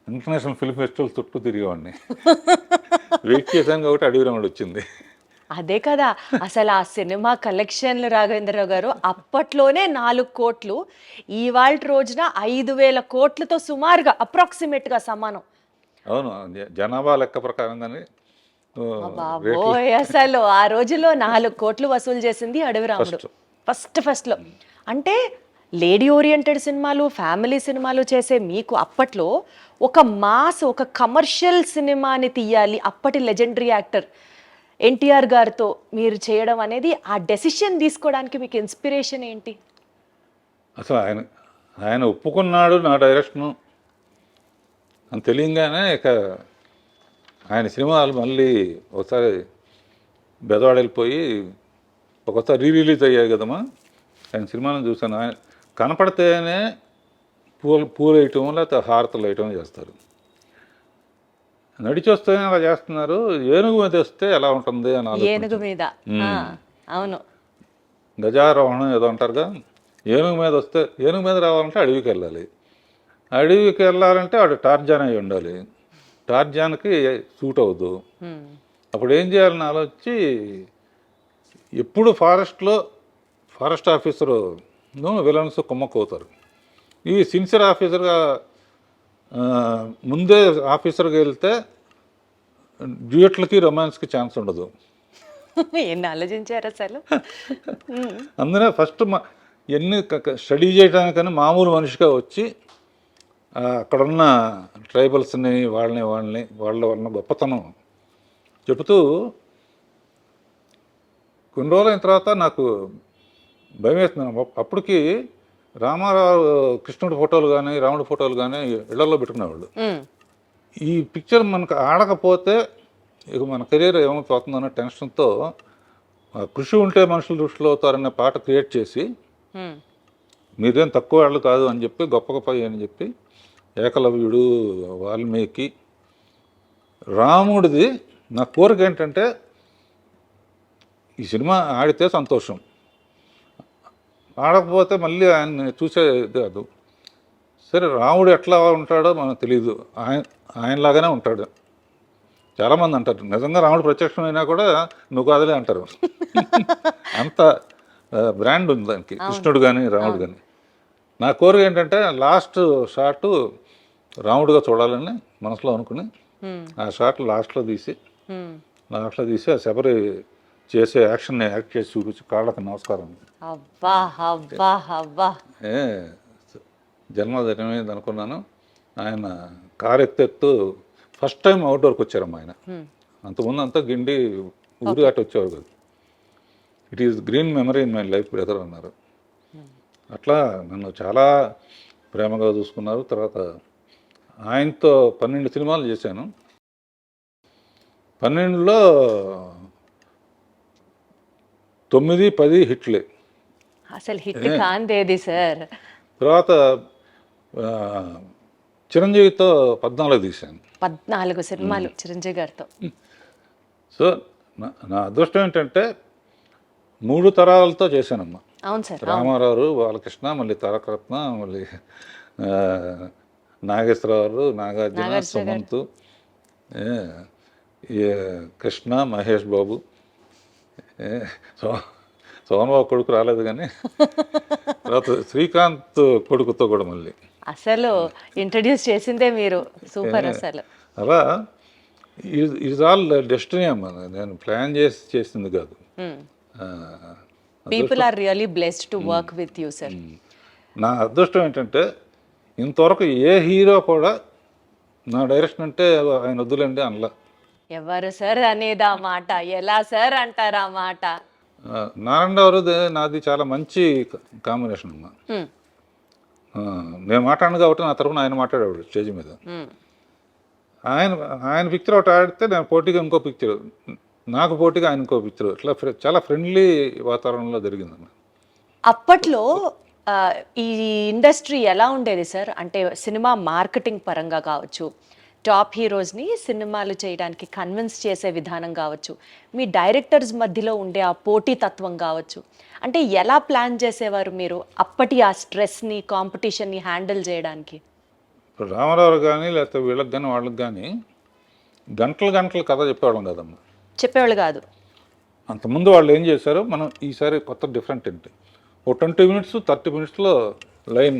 ఇంటర్నేషనల్ ఫిల్మ్ ఫెస్టివల్ చుట్టూ తిరిగేవాడిని. వెయిట్ చేశాను కాబట్టి అడవి రాముడు వచ్చింది. అదే కదా అసలు ఆ సినిమా కలెక్షన్లు రాఘవేంద్రరావు గారు అప్పట్లోనే 4 కోట్లు, ఇవాళ రోజున 5,000 కోట్లతో సుమారుగా అప్రాక్సిమేట్గా సమానం. అవును, జనాభా లెక్క ప్రకారంగానే బాబోయ్, అసలు ఆ రోజులో 4 కోట్లు వసూలు చేసింది అడవి రాముడు ఫస్ట్లో. అంటే లేడీ ఓరియంటెడ్ సినిమాలు, ఫ్యామిలీ సినిమాలు చేసే మీకు అప్పట్లో ఒక మాస్, ఒక కమర్షియల్ సినిమాని తీయాలి, అప్పటి లెజెండరీ యాక్టర్ ఎన్టీఆర్ గారితో మీరు చేయడం అనేది, ఆ డెసిషన్ తీసుకోవడానికి మీకు ఇన్స్పిరేషన్ ఏంటి? అసలు ఆయన ఒప్పుకున్నాడు నా డైరెక్షను అని తెలియగానే ఇక ఆయన సినిమాలు మళ్ళీ ఒకసారి బెదవాడ వెళ్ళిపోయి ఒకసారి రిలీజ్ అయ్యాయి కదమ్మా. ఆయన సినిమాలను చూశాను. ఆయన కనపడితేనే పూలు వేయటం లేకపోతే హారతలు వేయటం చేస్తారు. నడిచి వస్తేనే అలా చేస్తున్నారు. ఏనుగు మీద వస్తే ఎలా ఉంటుంది అని ఏనుగు మీద, అవును, గజారోహణం ఏదో అంటారుగా. ఏనుగు మీద వస్తే, ఏనుగు మీద రావాలంటే అడవికి వెళ్ళాలి. అడవికి వెళ్ళాలంటే వాడు టార్జాన్ అయి ఉండాలి. టార్జాన్కి సూట్ అవ్వదు. అప్పుడు ఏం చేయాలని ఆలోచించి ఎప్పుడు ఫారెస్ట్ ఆఫీసరు విలన్స్ కుమ్మక్కవుతారు. ఈ సిన్సియర్ ఆఫీసర్గా ముందే ఆఫీసర్గా వెళ్తే డ్యూయట్లకి రొమాన్స్కి ఛాన్స్ ఉండదు. ఎన్ని ఆలోచించారు అసలు. అందునే ఫస్ట్ ఎన్ని స్టడీ చేయడానికని మామూలు మనిషిగా వచ్చి అక్కడున్న ట్రైబల్స్ని వాళ్ళ వలన గొప్పతనం చెబుతూ కొన్ని రోజులు అయిన తర్వాత నాకు భయం వేస్తున్నాను. అప్పటికి రామారావు కృష్ణుడి ఫోటోలు కానీ రాముడి ఫోటోలు కానీ ఇళ్లలో పెట్టుకునేవాళ్ళు. ఈ పిక్చర్ మనకు ఆడకపోతే ఇక మన కెరీర్ ఏమైపోతుందన్న టెన్షన్తో కృషి ఉంటే మనుషులు దృష్టిలో అవుతారనే పాట క్రియేట్ చేసి మీరేం తక్కువ వాళ్ళు కాదు అని చెప్పి గొప్ప అని చెప్పి ఏకలవ్యుడు, వాల్మీకి, రాముడిది నా కోరిక ఏంటంటే ఈ సినిమా ఆడితే సంతోషం, ఆడకపోతే మళ్ళీ ఆయన్ని చూసేది కాదు. సరే రాముడు ఎట్లా ఉంటాడో మనకు తెలియదు, ఆయనలాగానే ఉంటాడు. చాలామంది అంటారు నిజంగా రాముడు ప్రత్యక్షమైనా కూడా నువ్వు కాదులే అంటారు. అంత బ్రాండ్ ఉంది దానికి, కృష్ణుడు కానీ రాముడు కానీ. నా కోరిక ఏంటంటే లాస్ట్ షాట్ రాముడిగా చూడాలని మనసులో అనుకుని ఆ షాట్ లాస్ట్లో తీసి ఆ శబరి చేసే యాక్షన్ యాక్ట్ చేసి చూపించి కాళ్ళకి నమస్కారం. జన్మదినమైంది అనుకున్నాను. ఆయన కారు ఎత్తెత్తు ఫస్ట్ టైం అవుట్డోర్కి వచ్చారమ్మా ఆయన. అంతకుముందు అంతా గిండి ఊరి అటు వచ్చేవారు కాదు. It is green memory in my life brother అన్నారు. అట్లా నన్ను చాలా ప్రేమగా చూసుకున్నారు. తర్వాత ఆయనతో 12 సినిమాలు చేశాను. 12లో 9, 10 హిట్లే. అసలు హిట్ కాందేది సార్. తర్వాత చిరంజీవితో 14 తీశాను. 14 సినిమాలు చిరంజీవి గారితో. సో నా అదృష్టం ఏంటంటే 3 తరాలతో చేశానమ్మా. అవును సార్. రామారావు, బాలకృష్ణ, మళ్ళీ తారకరత్న, మళ్ళీ నాగేశ్వరరావు, నాగార్జున, సుమంత్, కృష్ణ, మహేష్ బాబు, సోమబాబు కొడుకు రాలేదు కానీ తర్వాత శ్రీకాంత్ కొడుకుతో కూడా మళ్ళీ అసలు ఇంట్రడ్యూస్ చేసిందే మీరు, సూపర్ అసలు. అలా ఇది ఆల్ డెస్టినీ అమ్మా, నేను ప్లాన్ చేసి చేసింది కాదు. People are really blessed to work with you sir. నా అదృష్టం ఏంటంటే ఇంతవరకు ఏ హీరో కూడా నా డైరెక్షన్ అంటే ఆయన వద్దులేండి అనలా. ఎవరు సార్ అనేది ఆ మాట, ఎలా సార్ అంటారు ఆ మాట? నారాయణరావు నాది చాలా మంచి కాంబినేషన్ అమ్మా. నేను మాట్లాడను కాబట్టి నా తరపున ఆయన మాట్లాడేవాడు స్టేజ్ మీద. ఆయన పిక్చర్ ఒకటి ఆడితే నేను పోటీగా ఇంకో పిక్చర్, నాకు పోటీగా ఆయన ఇంకో పిక్చర్, ఇట్లా చాలా ఫ్రెండ్లీ వాతావరణంలో జరిగిందమ్మా. అప్పట్లో ఈ ఇండస్ట్రీ ఎలా ఉండేది సార్? అంటే సినిమా మార్కెటింగ్ పరంగా కావచ్చు, టాప్ హీరోస్ని సినిమాలు చేయడానికి కన్విన్స్ చేసే విధానం కావచ్చు, మీ డైరెక్టర్స్ మధ్యలో ఉండే ఆ పోటీతత్వం కావచ్చు, అంటే ఎలా ప్లాన్ చేసేవారు మీరు అప్పటి ఆ స్ట్రెస్ని, కాంపిటీషన్ని హ్యాండిల్ చేయడానికి? ఇప్పుడు రామారావు కానీ లేకపోతే వీళ్ళకి కానీ వాళ్ళకి కానీ గంటలు కథ చెప్పేవాళ్ళం కదమ్మా. చెప్పేవాళ్ళు కాదు. అంతకుముందు వాళ్ళు ఏం చేశారో మనం ఈసారి కొత్త డిఫరెంట్ ఏంటి, ఓ 20 minutes 30 minutesలో లైన్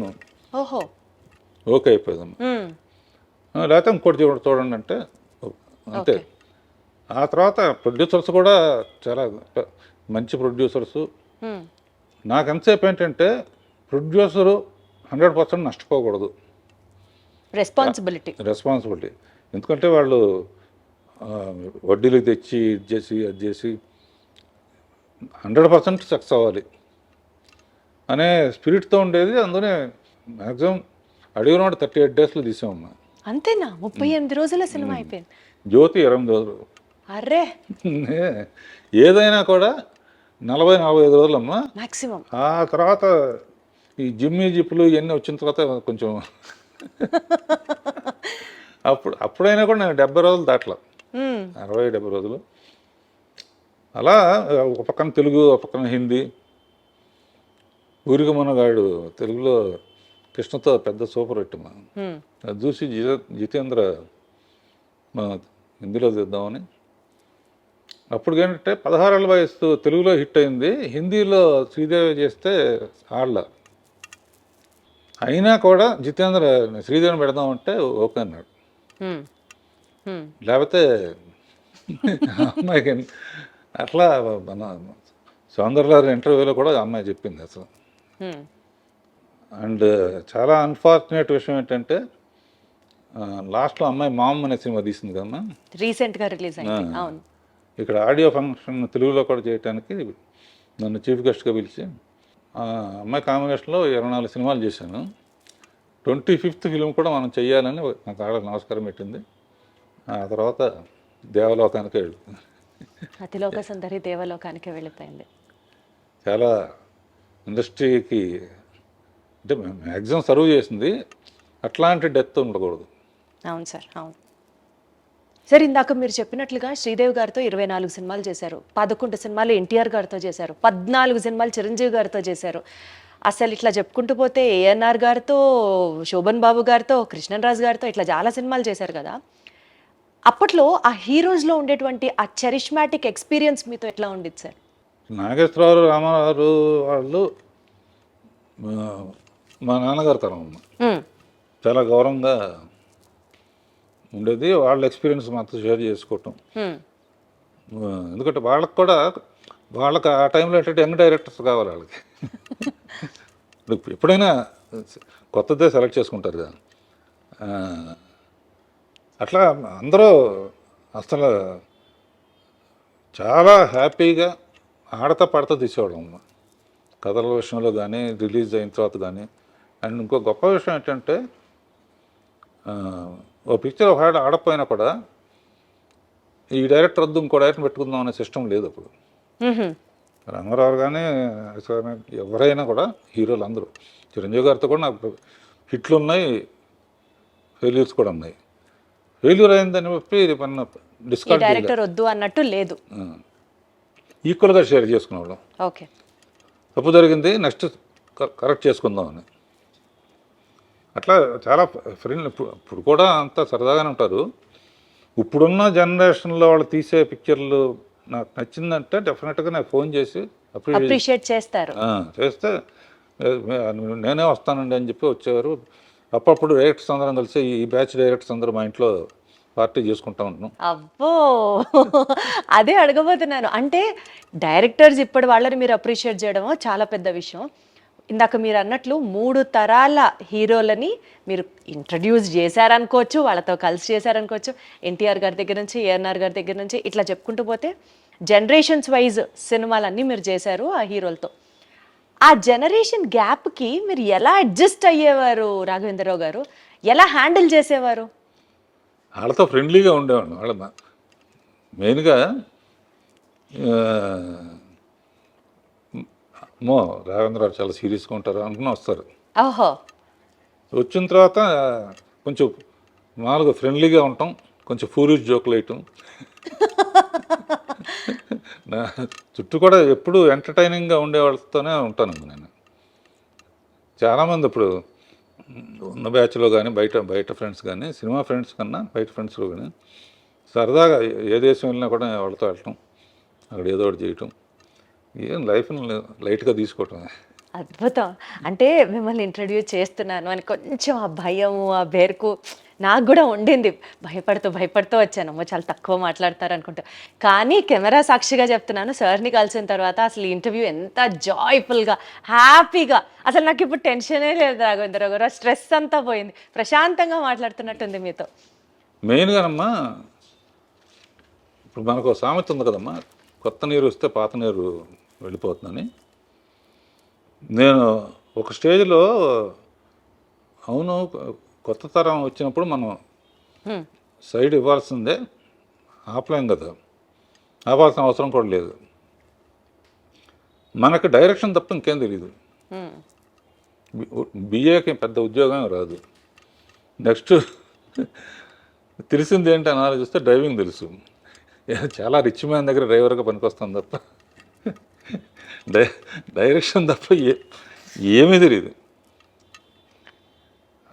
ఓహో ఓకే అయిపోయిందమ్మా. లేకపోతే ఇంకోటి చూడండి అంటే అంతే. ఆ తర్వాత ప్రొడ్యూసర్స్ కూడా చాలా మంచి ప్రొడ్యూసర్సు. నాకు ఎంతసేపు ఏంటంటే ప్రొడ్యూసరు 100% నష్టపోకూడదు, రెస్పాన్సిబిలిటీ. ఎందుకంటే వాళ్ళు వడ్డీలు తెచ్చి అది చేసి 100% సక్సెస్ అవ్వాలి అనే స్పిరిట్తో ఉండేది. అందులోనే మ్యాక్సిమం అడిగిన 38 daysలో తీసామమ్మా. అంతేనా? 38 రోజుల సినిమా అయిపోయింది. జ్యోతి 28 రోజులు. అర్రే, ఏదైనా కూడా 40-45 రోజులమ్మా మాక్సిమం. ఆ తర్వాత ఈ జిప్పులు ఇవన్నీ వచ్చిన తర్వాత కొంచెం అప్పుడైనా కూడా నేను 70 రోజులు దాటలా, 60-70 రోజులు. అలా ఒక పక్కన తెలుగు, ఒక పక్కన హిందీ. ఊరికి మనగాడు తెలుగులో కృష్ణతో పెద్ద సూపర్ హిట్ మా, అది చూసి జితేంద్ర మా హిందీలో తీద్దామని. అప్పుడు ఏంటంటే 16 ఏళ్ళ వయసు తెలుగులో హిట్ అయింది, హిందీలో శ్రీదేవి చేస్తే ఆడల. అయినా కూడా జితేంద్ర శ్రీదేవిని పెడదామంటే ఓకే అన్నాడు. లేకపోతే అమ్మాయికి అట్లా మన సౌందర్య ఇంటర్వ్యూలో కూడా అమ్మాయి చెప్పింది అసలు. అండ్ చాలా అన్ఫార్చునేట్ విషయం ఏంటంటే లాస్ట్లో అమ్మాయి మామ్ అనే సినిమా తీసింది కదమ్మా, రీసెంట్గా రిలీజ్ అయింది. అవును. ఇక్కడ ఆడియో ఫంక్షన్ తెలుగులో కూడా చేయడానికి నన్ను చీఫ్ గెస్ట్గా పిలిచి అమ్మాయి కాంబినేషన్లో 24 సినిమాలు చేశాను. 25th ఫిలిం కూడా మనం చెయ్యాలని నాకు ఆడ నమస్కారం పెట్టింది. ఆ తర్వాత దేవలోకానికి వెళ్ళింది. అతిలోక సుందరి దేవలోకానికి వెళ్ళిపోయింది. చాలా ఇండస్ట్రీకి అంటే మ్యాక్సిమం సర్వ్ చేసింది, అట్లాంటి డెత్ ఉండకూడదు. అవును సార్, అవును సార్. ఇందాక మీరు చెప్పినట్లుగా శ్రీదేవి గారితో 24 సినిమాలు చేశారు, 11 సినిమాలు ఎన్టీఆర్ గారితో చేశారు, 14 సినిమాలు చిరంజీవి గారితో చేశారు. అసలు ఇట్లా చెప్పుకుంటూ పోతే ఏఎన్ఆర్ గారితో, శోభన్ బాబు గారితో, కృష్ణరాజు గారితో ఇట్లా చాలా సినిమాలు చేశారు కదా. అప్పట్లో ఆ హీరోస్లో ఉండేటువంటి ఆ చరిష్మాటిక్ ఎక్స్పీరియన్స్ మీతో ఎట్లా ఉండేది సార్? నాగేశ్వరరావు, రామారావు వాళ్ళు మా నాన్నగారు తరం చాలా గౌరవంగా ఉండేది. వాళ్ళ ఎక్స్పీరియన్స్ మాతో షేర్ చేసుకోవటం. ఎందుకంటే వాళ్ళకి ఆ టైంలో ఏంటంటే యంగ్ డైరెక్టర్స్ కావాలి వాళ్ళకి. ఎప్పుడైనా కొత్తదే సెలెక్ట్ చేసుకుంటారు కదా, అట్లా అందరూ అసలు చాలా హ్యాపీగా ఆడతా పాడతా తీసేవాళ్ళం కథల విషయంలో కానీ, రిలీజ్ అయిన తర్వాత కానీ. అండ్ ఇంకో గొప్ప విషయం ఏంటంటే ఓ పిక్చర్ ఒక ఆడపోయినా కూడా ఈ డైరెక్టర్ వద్దు ఇంకో డైరెక్టర్ పెట్టుకుందాం అనే సిస్టమ్ లేదు అప్పుడు. రంగారావు కానీ ఎవరైనా కూడా హీరోలు అందరూ, చిరంజీవి గారితో కూడా నాకు హిట్లు ఉన్నాయి, ఫెయిల్యూర్స్ కూడా ఉన్నాయి. ఫెయిల్యూర్ అయిందని చెప్పి మన డిస్కౌంట్ డైరెక్టర్ వద్దు అన్నట్టు లేదు, ఈక్వల్గా షేర్ చేసుకునేవాళ్ళం. ఓకే, తప్పు జరిగింది నెక్స్ట్ కరెక్ట్ చేసుకుందాం అని. అట్లా చాలా ఫ్రెండ్. ఇప్పుడు కూడా అంతా సరదాగానే ఉంటారు. ఇప్పుడున్న జనరేషన్లో వాళ్ళు తీసే పిక్చర్లు నాకు నచ్చిందంటే డెఫినెట్గా నాకు ఫోన్ చేసి అప్రిషియేట్ చేస్తారు. చేస్తే నేనే వస్తానండి అని చెప్పి వచ్చేవారు. అప్పుడప్పుడు డైరెక్టర్స్ అందరం కలిసి ఈ బ్యాచ్ డైరెక్టర్స్ అందరూ మా ఇంట్లో పార్టీ చేసుకుంటా ఉంటాం. అబ్బో అదే అడగబోతున్నాను. అంటే డైరెక్టర్స్ ఇప్పటి వాళ్ళని మీరు అప్రిషియేట్ చేయడమో చాలా పెద్ద విషయం. ఇందాక మీరు అన్నట్లు 3 తరాల హీరోలని మీరు ఇంట్రడ్యూస్ చేశారనుకోవచ్చు, వాళ్ళతో కలిసి చేశారనుకోవచ్చు. ఎన్టీఆర్ గారి దగ్గర నుంచి, ఏఎన్ఆర్ గారి దగ్గర నుంచి ఇట్లా చెప్పుకుంటూ పోతే జనరేషన్స్ వైజ్ సినిమాలన్నీ మీరు చేశారు ఆ హీరోలతో. ఆ జనరేషన్ గ్యాప్కి మీరు ఎలా అడ్జస్ట్ అయ్యేవారు రాఘవేంద్రరావు గారు? ఎలా హ్యాండిల్ చేసేవారు? వాళ్ళతో ఫ్రెండ్లీగా ఉండేవాడు. వాళ్ళ మెయిన్గా అమ్మో రాఘవేంద్రరావు చాలా సీరియస్గా ఉంటారు అనుకుని వస్తారు. ఓహో. వచ్చిన తర్వాత కొంచెం మామూలుగా ఫ్రెండ్లీగా ఉంటాం, కొంచెం ఫూరిష్ జోకులు వేయటం. నా చుట్టూ కూడా ఎప్పుడు ఎంటర్టైనింగ్గా ఉండే వాళ్ళతోనే ఉంటాను నేను. చాలామంది ఇప్పుడు ఉన్న బ్యాచ్లో కానీ బయట ఫ్రెండ్స్ కానీ, సినిమా ఫ్రెండ్స్ కన్నా బయట ఫ్రెండ్స్లో కానీ సరదాగా ఏ దేశం వెళ్ళినా కూడా వాళ్ళతో వెళ్ళటం, అక్కడ ఏదో ఒకటి చేయటం, ఏం లైఫ్ని లైట్గా తీసుకోవటం. అద్భుతం. అంటే మిమ్మల్ని ఇంట్రడ్యూస్ చేస్తున్నాను అని కొంచెం ఆ భయము, ఆ బెరుకు నాకు కూడా ఉండింది. భయపడుతూ వచ్చాను. అమ్మో చాలా తక్కువ మాట్లాడతారు అనుకుంటా. కానీ కెమెరా సాక్షిగా చెప్తున్నాను, సార్ని కలిసిన తర్వాత అసలు ఇంటర్వ్యూ ఎంత జాయ్ఫుల్గా, హ్యాపీగా, అసలు నాకు ఇప్పుడు టెన్షనే లేదు రాఘవేంద్రరావు గారు. స్ట్రెస్ అంతా పోయింది. ప్రశాంతంగా మాట్లాడుతున్నట్టుంది మీతో. మెయిన్గానమ్మా ఇప్పుడు మనకు సామెత ఉంది కదమ్మా, కొత్త నీరు వస్తే పాత నీరు వెళ్ళిపోతుందని. నేను ఒక స్టేజ్లో అవును కొత్త తరం వచ్చినప్పుడు మనం సైడ్ ఇవ్వాల్సిందే, ఆపలేం కదా, ఆపాల్సిన అవసరం కూడా లేదు. మనకు డైరెక్షన్ తప్ప ఇంకేం తెలియదు. బిఏకి పెద్ద ఉద్యోగం రాదు. నెక్స్ట్ తెలిసింది ఏంటి అని ఆలోచిస్తే డ్రైవింగ్ తెలుసు. చాలా రిచ్ మ్యాన్ దగ్గర డ్రైవర్గా పనికొస్తాం తప్ప డైరెక్షన్ తప్ప ఏమీ తెలియదు.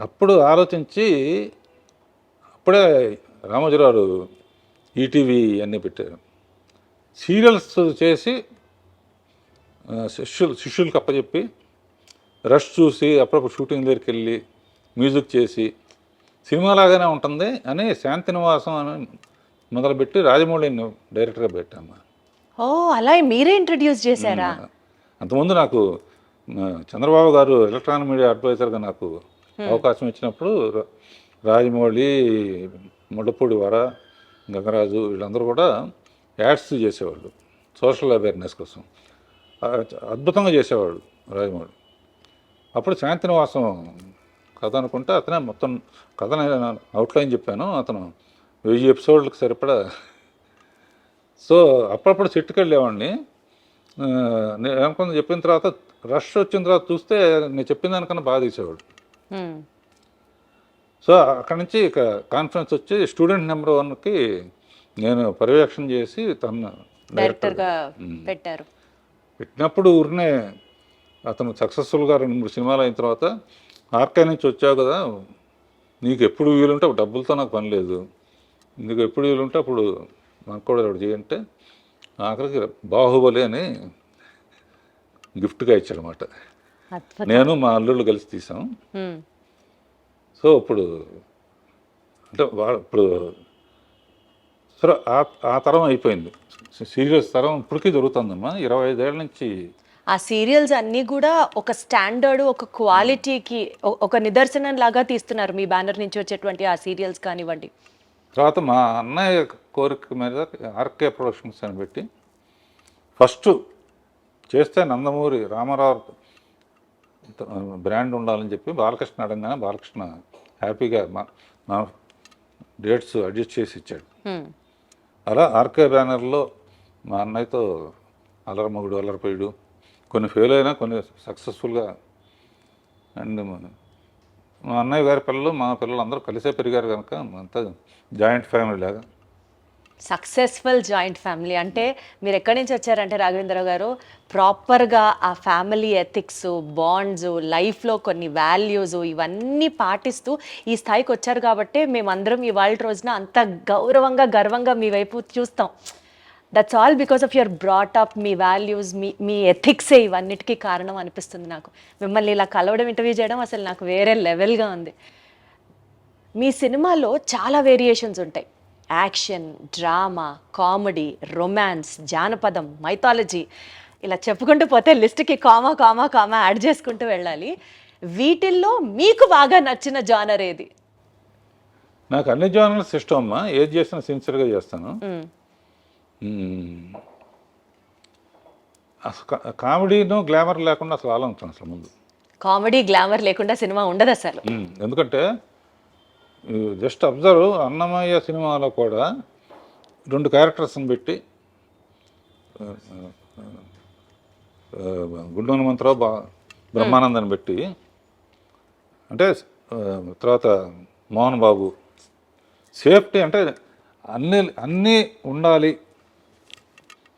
అప్పుడు ఆలోచించి అప్పుడే రామోజీరావు ఈటీవీ అన్నీ పెట్టారు. సీరియల్స్ చేసి శిష్యులకు అప్పచెప్పి రష్ చూసి అప్పుడప్పుడు షూటింగ్ దగ్గరికి వెళ్ళి మ్యూజిక్ చేసి సినిమాలాగానే ఉంటుంది అని శాంతినివాసం అని మొదలుపెట్టి రాజమౌళిని డైరెక్టర్గా పెట్టాము. ఓ అలా మీరే ఇంట్రడ్యూస్ చేశారా? అంతకుముందు నాకు చంద్రబాబు గారు ఎలక్ట్రానిక్ మీడియా అడ్వైజర్గా నాకు అవకాశం ఇచ్చినప్పుడు రాజమౌళి, ముళ్ళపూడి వర, గంగరాజు వీళ్ళందరూ కూడా యాడ్స్ చేసేవాళ్ళు సోషల్ అవేర్నెస్ కోసం. అద్భుతంగా చేసేవాడు రాజమౌళి. అప్పుడు శాంతినివాసం కథ అనుకుంటే అతనే మొత్తం కథ అవుట్లైన్ చెప్పాను. అతను 1000 ఎపిసోడ్లకు సరిపడా. సో అప్పుడప్పుడు సెట్కి వెళ్ళేవాడిని. నేను అనుకున్న చెప్పిన తర్వాత రష్ వచ్చిన తర్వాత చూస్తే నేను చెప్పిన దానికన్నా బాగా తీసేవాడు. సో అక్కడి నుంచి ఇక కాన్ఫరెన్స్ వచ్చి స్టూడెంట్ నెంబర్ 1కి నేను పర్యవేక్షణ చేసి తను డైరెక్టర్గా పెట్టారు. పెట్టినప్పుడు ఊరినే అతను సక్సెస్ఫుల్గా 2-3 సినిమాలు అయిన తర్వాత ఆర్కే నుంచి వచ్చావు కదా, నీకు ఎప్పుడు వీలుంటే డబ్బులతో నాకు పని లేదు, నీకు ఎప్పుడు వీలుంటే అప్పుడు నాకు కూడా ఒకటి చేయంటే ఆఖరికి బాహుబలి అని గిఫ్ట్గా ఇచ్చాడనమాట. నేను మా అల్లుళ్ళు కలిసి తీసాం. సో ఇప్పుడు అంటే ఇప్పుడు సరే ఆ తరం అయిపోయింది. సీరియల్స్ తరం ఇప్పటికీ జరుగుతుందమ్మా. 25 ఏళ్ళ నుంచి ఆ సీరియల్స్ అన్నీ కూడా ఒక స్టాండర్డ్, ఒక క్వాలిటీకి ఒక నిదర్శనం లాగా తీస్తున్నారు మీ బ్యానర్ నుంచి వచ్చేటువంటి ఆ సీరియల్స్ కానివ్వండి. తర్వాత మా అన్నయ్య కోరిక మీద ఆర్కే ప్రొడక్షన్స్ అని పెట్టి ఫస్ట్ చేస్తే నందమూరి రామారావు బ్రాండ్ ఉండాలని చెప్పి బాలకృష్ణ అడగానే బాలకృష్ణ హ్యాపీగా మా డేట్స్ అడ్జస్ట్ చేసి ఇచ్చాడు. అలా ఆర్కే బ్యానర్లో మా అన్నయ్యతో అల్లరమగుడు, అల్లరిపోయాడు, కొన్ని ఫెయిల్ అయినా కొన్ని సక్సెస్ఫుల్గా. అండ్ మా అన్నయ్య గారి పిల్లలు మా పిల్లలు అందరూ కలిసే పెరిగారు కనుక అంతా జాయింట్ ఫ్యామిలీ లాగా. సక్సెస్ఫుల్ జాయింట్ ఫ్యామిలీ అంటే మీరు ఎక్కడి నుంచి వచ్చారంటే రాఘవేంద్రరావు గారు ప్రాపర్గా ఆ ఫ్యామిలీ ఎథిక్స్, బాండ్స్, లైఫ్లో కొన్ని వాల్యూస్ ఇవన్నీ పాటిస్తూ ఈ స్థాయికి వచ్చారు కాబట్టి మేమందరం ఇవాళ రోజున అంత గౌరవంగా, గర్వంగా మీ వైపు చూస్తాం. That's all because of your brought up, మీ వాల్యూస్, మీ ఎథిక్సే ఇవన్నిటికీ కారణం అనిపిస్తుంది నాకు. మిమ్మల్ని ఇలా కలవడం, ఇంటర్వ్యూ చేయడం అసలు నాకు వేరే లెవెల్గా ఉంది. మీ సినిమాలో చాలా వేరియేషన్స్ ఉంటాయి. యాక్షన్, డ్రామా, కామెడీ, రొమాన్స్, జానపదం, మైథాలజీ, ఇలా చెప్పుకుంటూ పోతే లిస్ట్కి కామా కామా కామా యాడ్ చేసుకుంటూ వెళ్ళాలి. వీటిల్లో మీకు బాగా నచ్చిన జానర్ ఏది? నాకు అన్ని జానర్స్ ఇష్టం అమ్మా, ఏది చేసినా సిన్సియర్గా చేస్తాను. అసలు కామెడీను గ్లామర్ లేకుండా అసలు ఆలోచన అసలు ముందు. కామెడీ గ్లామర్ లేకుండా సినిమా ఉండదు అసలు. ఎందుకంటే జస్ట్ అబ్జర్వ్, అన్నమయ్య సినిమాలో కూడా 2 క్యారెక్టర్స్ని పెట్టి గుండు హనుమంతరావు బ్రహ్మానందని పెట్టి, అంటే తర్వాత మోహన్ బాబు, సేఫ్టీ అంటే అన్నీ ఉండాలి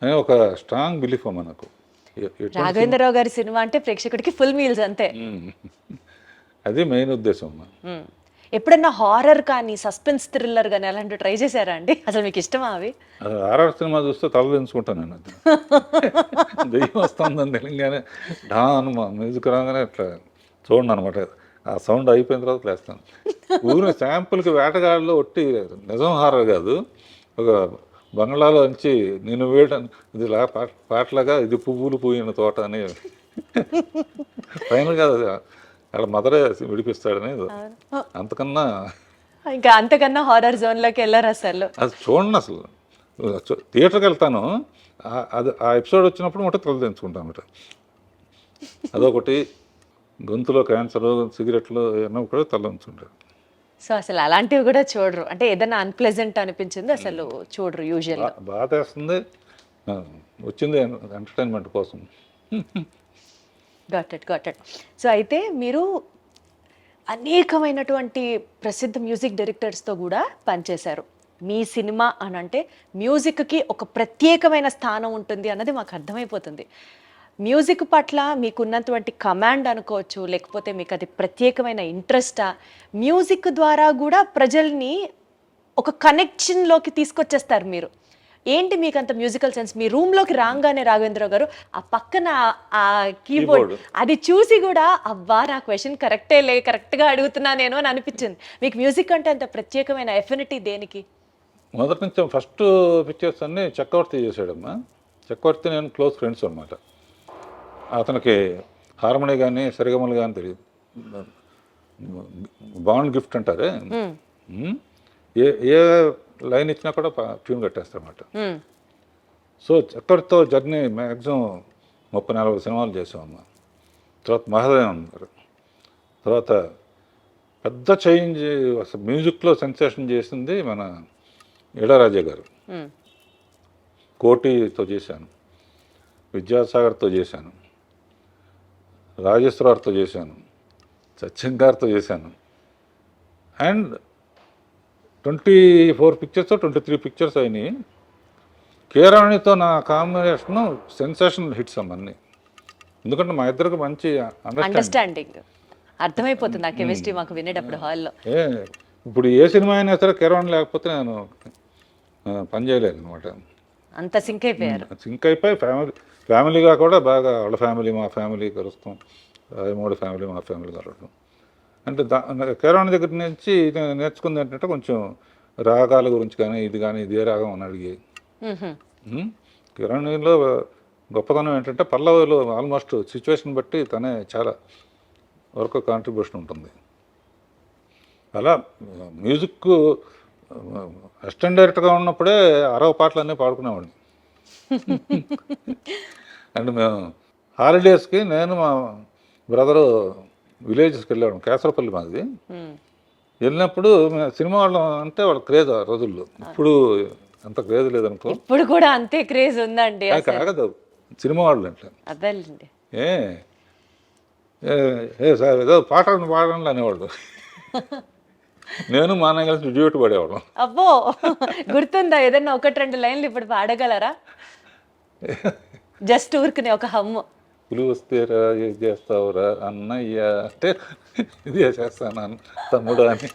అనే ఒక స్ట్రాంగ్ బిలీఫ్ అమ్మ నాకు. రాఘవేంద్రరావు గారి సినిమా అంటే ప్రేక్షకుడికి ఫుల్ మీల్స్ అంతే. అది మెయిన్ ఉద్దేశం అమ్మ. ఎప్పుడన్నా హారర్ కానీ, సస్పెన్స్ థ్రిల్లర్ కానీ అలాంటివి ట్రై చేశారా అండి? అసలు మీకు ఇష్టమా అవి? హారర్ సినిమా చూస్తే తల దించుకుంటాను నేను. అది దెయ్యం వస్తుందని తెలియగానే డాన్ మ్యూజిక్ రాగానే ఇట్లా చూడండి అనమాట. ఆ సౌండ్ అయిపోయిన తర్వాత లేస్తాను. ఊరిని శాంపుల్కి వేటగాడిలో ఒట్టి నిజం హారర్ కాదు, ఒక బంగ్లాలో నుంచి నేను వేయడం ఇది పాటలాగా ఇది పువ్వులు పూయిన తోట అని ఫైనల్ కాదు, అక్కడ మదరే విడిపిస్తాడని. అంతకన్నా ఇంకా అంతకన్నా హారర్ జోన్లోకి వెళ్ళారు అసలు. అది చూడండి, అసలు థియేటర్కి వెళ్తాను, అది ఆ ఎపిసోడ్ వచ్చినప్పుడు మొట్ట తల తెంచుకుంటాను అన్నమాట. అదొకటి. గొంతులో క్యాన్సర్, సిగరెట్లు ఏమన్నా కూడా తల ఉంచుంటారు. సో అసలు అలాంటివి కూడా చూడరు, అంటే ఏదైనా అన్ప్లెజెంట్ అనిపించింది అసలు చూడరు యూజువల్గా? బాధ వేస్తుంది, వచ్చింది ఎంటర్టైన్మెంట్ కోసం. Got it. సో అయితే మీరు అనేకమైనటువంటి ప్రసిద్ధ మ్యూజిక్ డైరెక్టర్స్తో కూడా పనిచేశారు. మీ సినిమా అని అంటే మ్యూజిక్కి ఒక ప్రత్యేకమైన స్థానం ఉంటుంది అన్నది మాకు అర్థమైపోతుంది. మ్యూజిక్ పట్ల మీకున్నటువంటి కమాండ్ అనుకోవచ్చు, లేకపోతే మీకు అది ప్రత్యేకమైన ఇంట్రెస్టా? మ్యూజిక్ ద్వారా కూడా ప్రజల్ని ఒక కనెక్షన్లోకి తీసుకొచ్చేస్తారు మీరు. ఏంటి మీకు అంత మ్యూజికల్ సెన్స్? మీ రూమ్లోకి రాగానే రాఘవేంద్రరావు గారు ఆ పక్కన ఆ కీబోర్డ్ అది చూసి కూడా అబ్బా నా క్వశ్చన్ కరెక్ట్గా అడుగుతున్నా నేను అని అనిపించింది. మీకు మ్యూజిక్ అంటే అంత ప్రత్యేకమైన ఎఫినిటీ దేనికి? మొదటి నుంచి ఫస్ట్ పిక్చర్స్ అన్నీ చక్రవర్తి చేశాడమ్మా. చక్రవర్తి నేను క్లోజ్ ఫ్రెండ్స్ అనమాట. అతనికి హార్మోనీ కానీ సరిగమలు కానీ తెలియదు, బాండ్ గిఫ్ట్ అంటారే, ఏ లైన్ ఇచ్చినా కూడా ట్యూన్ కట్టేస్తారన్నమాట. సో చక్రవర్తితో జర్నీ మ్యాక్సిమం 30-40 సినిమాలు చేసామమ్మా. తర్వాత మహాదేవన్ అన్నారు. తర్వాత పెద్ద చేంజ్ అసలు మ్యూజిక్లో సెన్సేషన్ చేసింది మన ఇళయరాజా గారు. కోటితో చేశాను, విద్యాసాగర్తో చేశాను, రాజేశ్వరరావుతో చేశాను, సత్యం గారితో చేశాను. అండ్ 24 పిక్చర్స్ 23 పిక్చర్స్ అయినాయి. కీరవాణితో నా కాంబినేషన్ సెన్సేషనల్ హిట్స్ అన్నీ. ఎందుకంటే మా ఇద్దరికి మంచి అండర్స్టాండింగ్ అర్థమైపోతుంది ఆ కెమిస్ట్రీ మాకు వినేటప్పుడు హాల్లో. ఇప్పుడు ఏ సినిమా అయినా సరే కీరవాణి లేకపోతే నేను పని చేయలేదు అనమాట. అంత సింక్ అయిపోయారు. సింక్ అయిపోయి ఫ్యామిలీగా కూడా బాగా, వాళ్ళ ఫ్యామిలీ మా ఫ్యామిలీ కలుస్తాం, మూడు ఫ్యామిలీ మా ఫ్యామిలీ కలవడం. అంటే కీరవాణి దగ్గర నుంచి నేర్చుకుంది ఏంటంటే కొంచెం రాగాల గురించి కానీ ఇదే రాగం అని అడిగి. కీరవాణిలో గొప్పతనం ఏంటంటే పల్లవిలో ఆల్మోస్ట్ సిచ్యువేషన్ బట్టి తనే చాలా వరకు కాంట్రిబ్యూషన్ ఉంటుంది. అలా మ్యూజిక్ అసిస్టెంట్ డైరెక్టర్గా ఉన్నప్పుడే 60 పాటలన్నీ పాడుకునేవాడిని. అండ్ మేము హాలిడేస్కి నేను మా బ్రదరు విలేజెస్కి వెళ్ళాడు, కేసరపల్లి మాది. వెళ్ళినప్పుడు సినిమా వాళ్ళం అంటే వాళ్ళ క్రేజ్ ఆ రోజుల్లో. ఇప్పుడు అంత క్రేజ్ లేదనుకో. ఇప్పుడు కూడా అంతే క్రేజ్ ఉందండి. కాగదు సినిమా వాళ్ళు అంటే అదేండి, సార్ ఏదో పాడండి అనేవాళ్ళు. నేను మా అన్నయ్య కలిసి డ్యూట్ పడేవాళ్ళం. అబ్బో, గుర్తుందా ఏదన్నా 1-2 లైన్లు ఇప్పుడు పాడగలరా? జస్ట్ ఊరుకునే ఒక హమ్ము. పులి వస్తేరా ఏం చేస్తావురా అన్నయ్య అంటే ఇది చేస్తాను తమ్ముడు అని.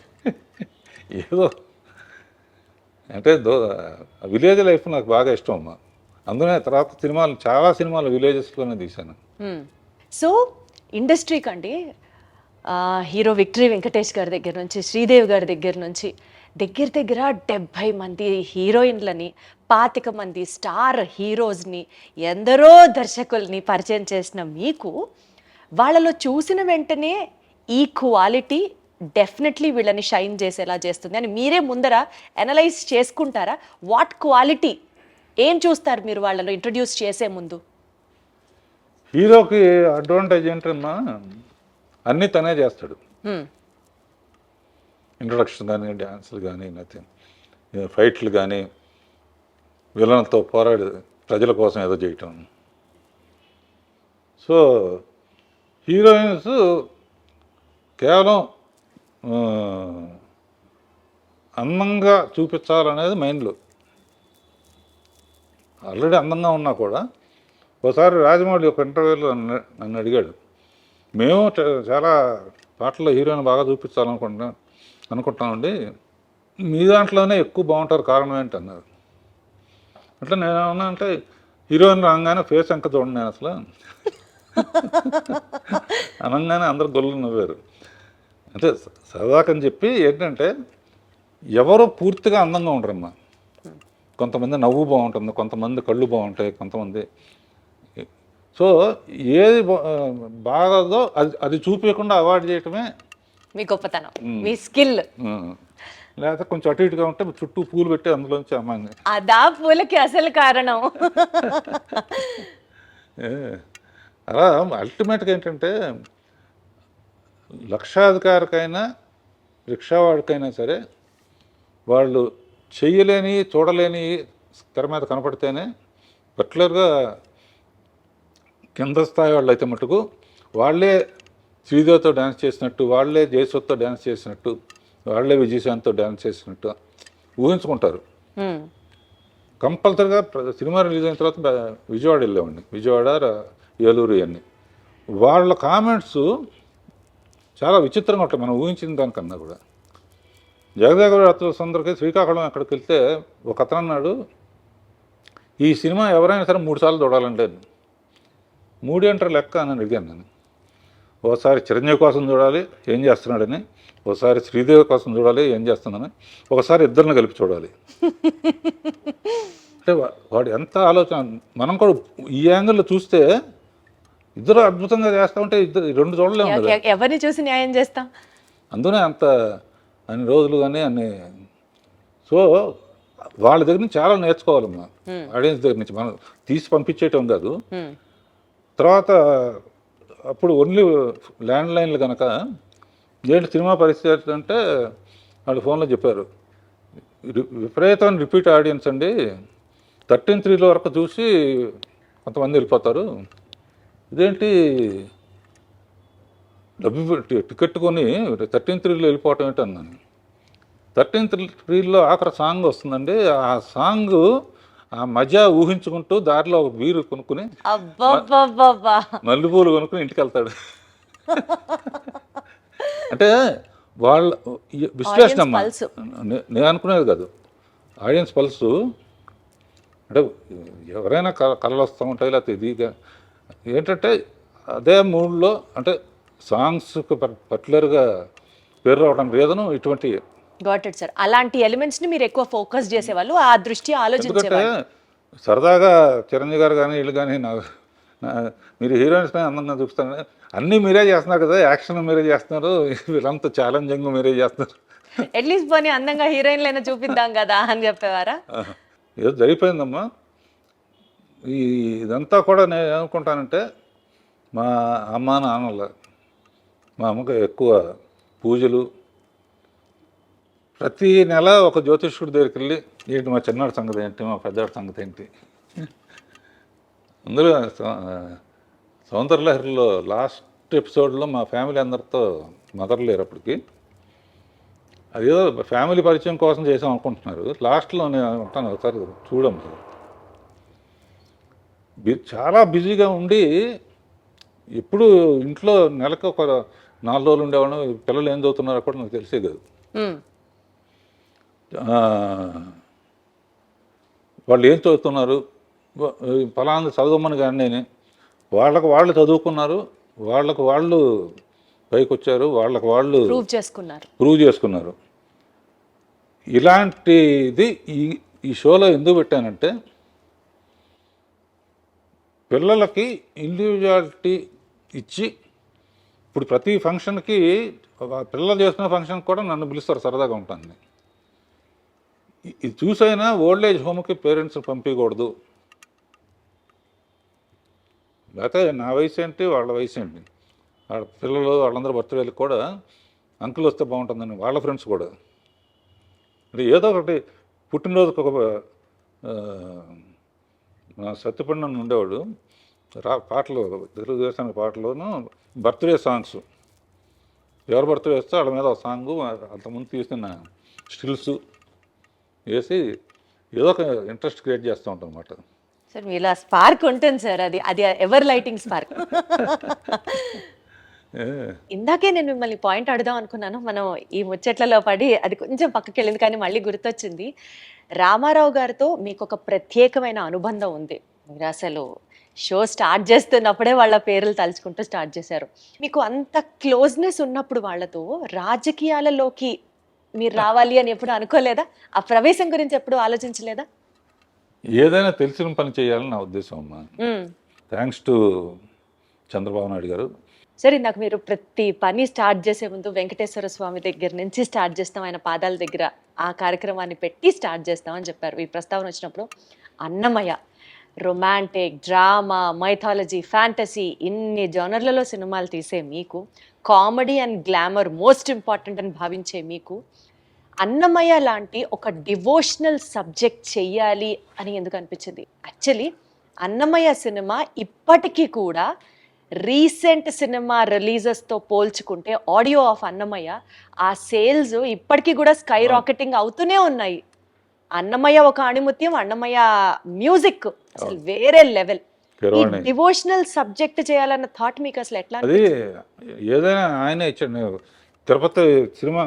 ఏదో అంటే విలేజ్ లైఫ్ నాకు బాగా ఇష్టం అమ్మా. అందుకనే తర్వాత సినిమాలు చాలా సినిమాలు విలేజెస్లోనే తీశాను. సో ఇండస్ట్రీకి అండి హీరో విక్టరీ వెంకటేష్ గారి దగ్గర నుంచి శ్రీదేవి గారి దగ్గర నుంచి దగ్గర దగ్గర 70 మంది హీరోయిన్లని 25 మంది స్టార్ హీరోస్ని ఎందరో దర్శకుల్ని పరిచయం చేసిన మీకు వాళ్ళలో చూసిన వెంటనే ఈ క్వాలిటీ డెఫినెట్లీ వీళ్ళని షైన్ చేసేలా చేస్తుంది అని మీరే ముందర అనలైజ్ చేసుకుంటారా? వాట్ క్వాలిటీ ఏం చూస్తారు మీరు వాళ్ళలో ఇంట్రడ్యూస్ చేసే ముందు? హీరోకి అడ్వాంటేజ్ ఏంటన్నా అన్నీ తనే చేస్తాడు. ఇంట్రొడక్షన్ కానీ, డ్యాన్సులు కానీ, నథింగ్, ఫైట్లు కానీ, విలన్లతో పోరాడి ప్రజల కోసం ఏదో చేయటం. సో హీరోయిన్స్ కేవలం అందంగా చూపించాలనేది మైండ్లో. ఆల్రెడీ అందంగా ఉన్నా కూడా ఒకసారి రాజమౌళి ఒక ఇంటర్వ్యూలో నన్ను అడిగాడు, మేము చాలా పాటల్లో హీరోయిన్ బాగా అనుకుంటామండి, మీ దాంట్లోనే ఎక్కువ బాగుంటారు, కారణం ఏంటి అన్నారు. అట్లా నేనేమన్నా అంటే హీరోయిన్ రాగానే ఫేస్ ఎంక చూడండి నేను అసలు అనగానే అందరు గొల్లు నవ్వారు. అంటే సరదాకని చెప్పి ఏంటంటే ఎవరు పూర్తిగా అందంగా ఉండరమ్మా. కొంతమంది నవ్వు బాగుంటుంది, కొంతమంది కళ్ళు బాగుంటాయి, కొంతమంది. సో ఏది బాగదో అది చూపించకుండా అవాయిడ్ చేయటమే మీ గొప్పతనం, మీ స్కిల్. లేకపోతే కొంచెం అటు ఇటుగా ఉంటే చుట్టూ పూలు పెట్టి అందులోంచి అమ్మాయి అదా పూలకి అసలు కారణం. అలా అల్టిమేట్గా ఏంటంటే లక్షాధికారికైనా రిక్షావాడికైనా సరే వాళ్ళు చెయ్యలేని చూడలేని తెర మీద కనపడితేనే పర్టికులర్గా కింద స్థాయి వాళ్ళు అయితే మటుకు వాళ్ళే శ్రీదేవితో డ్యాన్స్ చేసినట్టు, వాళ్ళే జయసుతో డ్యాన్స్ చేసినట్టు, వాళ్ళే విజయశాంత్తో డ్యాన్స్ చేసినట్టు ఊహించుకుంటారు. కంపల్సరిగా సినిమా రిలీజ్ అయిన తర్వాత విజయవాడ వెళ్ళామండి, విజయవాడ, ఏలూరు ఇవన్నీ. వాళ్ళ కామెంట్స్ చాలా విచిత్రంగా ఉంటాయి మనం ఊహించిన దానికన్నా కూడా. జగదేగుల రత్నసుందరికి శ్రీకాకుళం అక్కడికి వెళ్తే ఒక అతను అన్నాడు, ఈ సినిమా ఎవరైనా సరే 3 సార్లు చూడాలంటే. 3 ఏంటారు లెక్క అని అడిగాను నేను. ఒకసారి చిరంజీవి కోసం చూడాలి ఏం చేస్తున్నాడని, ఒకసారి శ్రీదేవి కోసం చూడాలి ఏం చేస్తుందని, ఒకసారి ఇద్దరిని కలిపి చూడాలి. అంటే వాడు ఎంత ఆలోచన. మనం కూడా ఈ యాంగిల్లో చూస్తే ఇద్దరు అద్భుతంగా చేస్తూ ఉంటే రెండు చూడలేము కదా, ఎవరిని చూసి న్యాయం చేస్తాం. అందునే అంత అన్ని రోజులు కానీ అన్ని. సో వాళ్ళ దగ్గర నుంచి చాలా నేర్చుకోవాలమ్మా, ఆడియన్స్ దగ్గర నుంచి. మనం తీసి పంపించేయటం కాదు. తర్వాత అప్పుడు ఓన్లీ ల్యాండ్ లైన్లు కనుక ఏంటి సినిమా పరిస్థితి అంటే వాళ్ళు ఫోన్లో చెప్పారు, విపరీతమైన రిపీట్ ఆడియన్స్ అండి, 13:3 వరకు చూసి కొంతమంది వెళ్ళిపోతారు, ఇదేంటి డబ్బు టికెట్ కొని 13:3 వెళ్ళిపోవటం ఏంటి అన్నాను. 13:3 ఆఖరి సాంగ్ వస్తుందండి, ఆ సాంగ్ ఆ మజా ఊహించుకుంటూ దారిలో ఒక బీరు కొనుక్కుని మల్లెపూలు కొనుక్కుని ఇంటికి వెళ్తాడు. అంటే వాళ్ళ విశ్లేషణ అమ్మా, నేను అనుకునేది కాదు, ఆడియన్స్ పల్సు. అంటే ఎవరైనా కళలు వస్తూ ఉంటాయి, లేకపోతే ఇదిగా ఏంటంటే అదే మూడ్లో అంటే సాంగ్స్కి పర్టికులర్గా పేరు రావడానికి రీజను ఇటువంటి. Got it sir. అలాంటి ఎలిమెంట్స్ని మీరు ఎక్కువ ఫోకస్ చేసేవాళ్ళు, ఆ దృష్టి ఆలోచించేవాళ్ళు. సరదాగా చిరంజీవి గారు కానీ వీళ్ళు కానీ మీరు హీరోయిన్స్ అందంగా చూపిస్తారు, అన్నీ మీరే చేస్తున్నారు కదా, యాక్షన్ మీరే చేస్తున్నారు, వీళ్ళంతా ఛాలెంజింగ్ మీరే చేస్తున్నారు, అట్లీస్ట్ పోనీ అందంగా హీరోయిన్లైనా చూపిద్దాం కదా అని చెప్పేవారా? ఏదో జరిగిపోయిందమ్మా. ఇదంతా కూడా నేను ఏమనుకుంటానంటే మా అమ్మ నాన్నల, మా అమ్మకి ఎక్కువ పూజలు, ప్రతి నెల ఒక జ్యోతిష్కుడి దగ్గరికి వెళ్ళి ఏంటి మా చిన్నాడు సంగతి ఏంటి, మా పెద్దాడి సంగతి ఏంటి. అందులో సౌందర్యలహరిలో లాస్ట్ ఎపిసోడ్లో మా ఫ్యామిలీ అందరితో మదర్ లేరు అప్పటికి, అదేదో ఫ్యామిలీ పరిచయం కోసం చేసాం అనుకుంటున్నారు. లాస్ట్లో నేను ఉంటాను, ఒకసారి చూడము. చాలా బిజీగా ఉండి ఎప్పుడు ఇంట్లో నెలకు ఒక 4 రోజులు ఉండేవాడు, పిల్లలు ఏం చదువుతున్నారో కూడా నాకు తెలిసే కాదు. వాళ్ళు ఏం చదువుతున్నారు, ఫలానా చదవమని కానీ నేను వాళ్ళకు వాళ్ళు చదువుకున్నారు, వాళ్ళకు వాళ్ళు పైకి వచ్చారు, వాళ్ళకు వాళ్ళు ప్రూవ్ చేసుకున్నారు. ఇలాంటిది ఈ షోలో ఎందుకు పెట్టానంటే పిల్లలకి ఇండివిజువాలిటీ ఇచ్చి, ఇప్పుడు ప్రతి ఫంక్షన్కి పిల్లలు చేసుకునే ఫంక్షన్కి కూడా నన్ను పిలుస్తారు, సరదాగా ఉంటుంది. ఇది చూసైనా ఓల్డ్ ఏజ్ హోమ్కి పేరెంట్స్ పంపించకూడదు, లేకపోతే నా వయసు ఏంటి వాళ్ళ వయసు ఏంటి, వాళ్ళ పిల్లలు వాళ్ళందరూ బర్త్డేలకు కూడా అంకుల్ వస్తే బాగుంటుందని వాళ్ళ ఫ్రెండ్స్ కూడా. అంటే ఏదో ఒకటి పుట్టినరోజుకి ఒక సత్యపండు ఉండేవాడు, పాటలు తెలుగుదేశానికి పాటలోను బర్త్డే సాంగ్స్, ఎవరు బర్త్డే వస్తే వాళ్ళ మీద ఒక సాంగు అంతకుముందు తీసిన స్టిల్స్ వేసి ఏదో ఒక ఇంట్రెస్ట్ క్రియేట్ చేస్తూ ఉంటాం అన్నమాట. సార్ మీలా స్పార్క్ ఉంటుంది సార్, అది అది ఎవర్ లైటింగ్ స్పార్క్. ఇందాకే నేను మిమ్మల్ని పాయింట్ అడుగుదాం అనుకున్నాను, మనం ఈ ముచ్చట్లలో పడి అది కొంచెం పక్కకి వెళ్ళింది, కానీ మళ్ళీ గుర్తొచ్చింది. రామారావు గారితో మీకు ఒక ప్రత్యేకమైన అనుబంధం ఉంది. మీరు అసలు షో స్టార్ట్ చేస్తున్నప్పుడే వాళ్ళ పేర్లు తలుచుకుంటూ స్టార్ట్ చేశారు. మీకు అంత క్లోజ్నెస్ ఉన్నప్పుడు వాళ్ళతో రాజకీయాలలోకి మీరు రావాలి అని ఎప్పుడు అనుకోలేదా? ఆ ప్రవేశం గురించి ఎప్పుడు ఆలోచించలేదా? ఏదైనా తెలిసిన పని చేయాలని నా ఉద్దేశం అమ్మా. థ్యాంక్స్ టు చంద్రబాబు నాయుడు గారు. సరే, నాకు మీరు ప్రతి పని స్టార్ట్ చేసే ముందు వెంకటేశ్వర స్వామి దగ్గర నుంచి స్టార్ట్ చేస్తాం, ఆయన పాదాల దగ్గర ఆ కార్యక్రమాన్ని పెట్టి స్టార్ట్ చేస్తామని చెప్పారు. ఈ ప్రస్తావన వచ్చినప్పుడు Annamayya romantic, drama, mythology, fantasy ఇన్ని జోనర్లలో సినిమాలు తీసే మీకు, comedy and glamour most important అని భావించే మీకు, అన్నమయ్య లాంటి ఒక డివోషనల్ సబ్జెక్ట్ చెయ్యాలి అని ఎందుకు అనిపించింది? యాక్చువల్లీ అన్నమయ్య సినిమా ఇప్పటికీ కూడా రీసెంట్ సినిమా రిలీజెస్తో పోల్చుకుంటే ఆడియో ఆఫ్ అన్నమయ్య ఆ సేల్స్ ఇప్పటికీ కూడా స్కై రాకెటింగ్ అవుతూనే ఉన్నాయి. అన్నమయ్య ఒక ఆణిముత్యం, అన్నమయ్య మ్యూజిక్ అసలు వేరే లెవెల్. డివోషనల్ సబ్జెక్ట్ చేయాలన్న థాట్ మీకు అసలు ఎట్లా? అది ఏదైనా ఆయనే ఇచ్చాడు. తిరుపతి సినిమా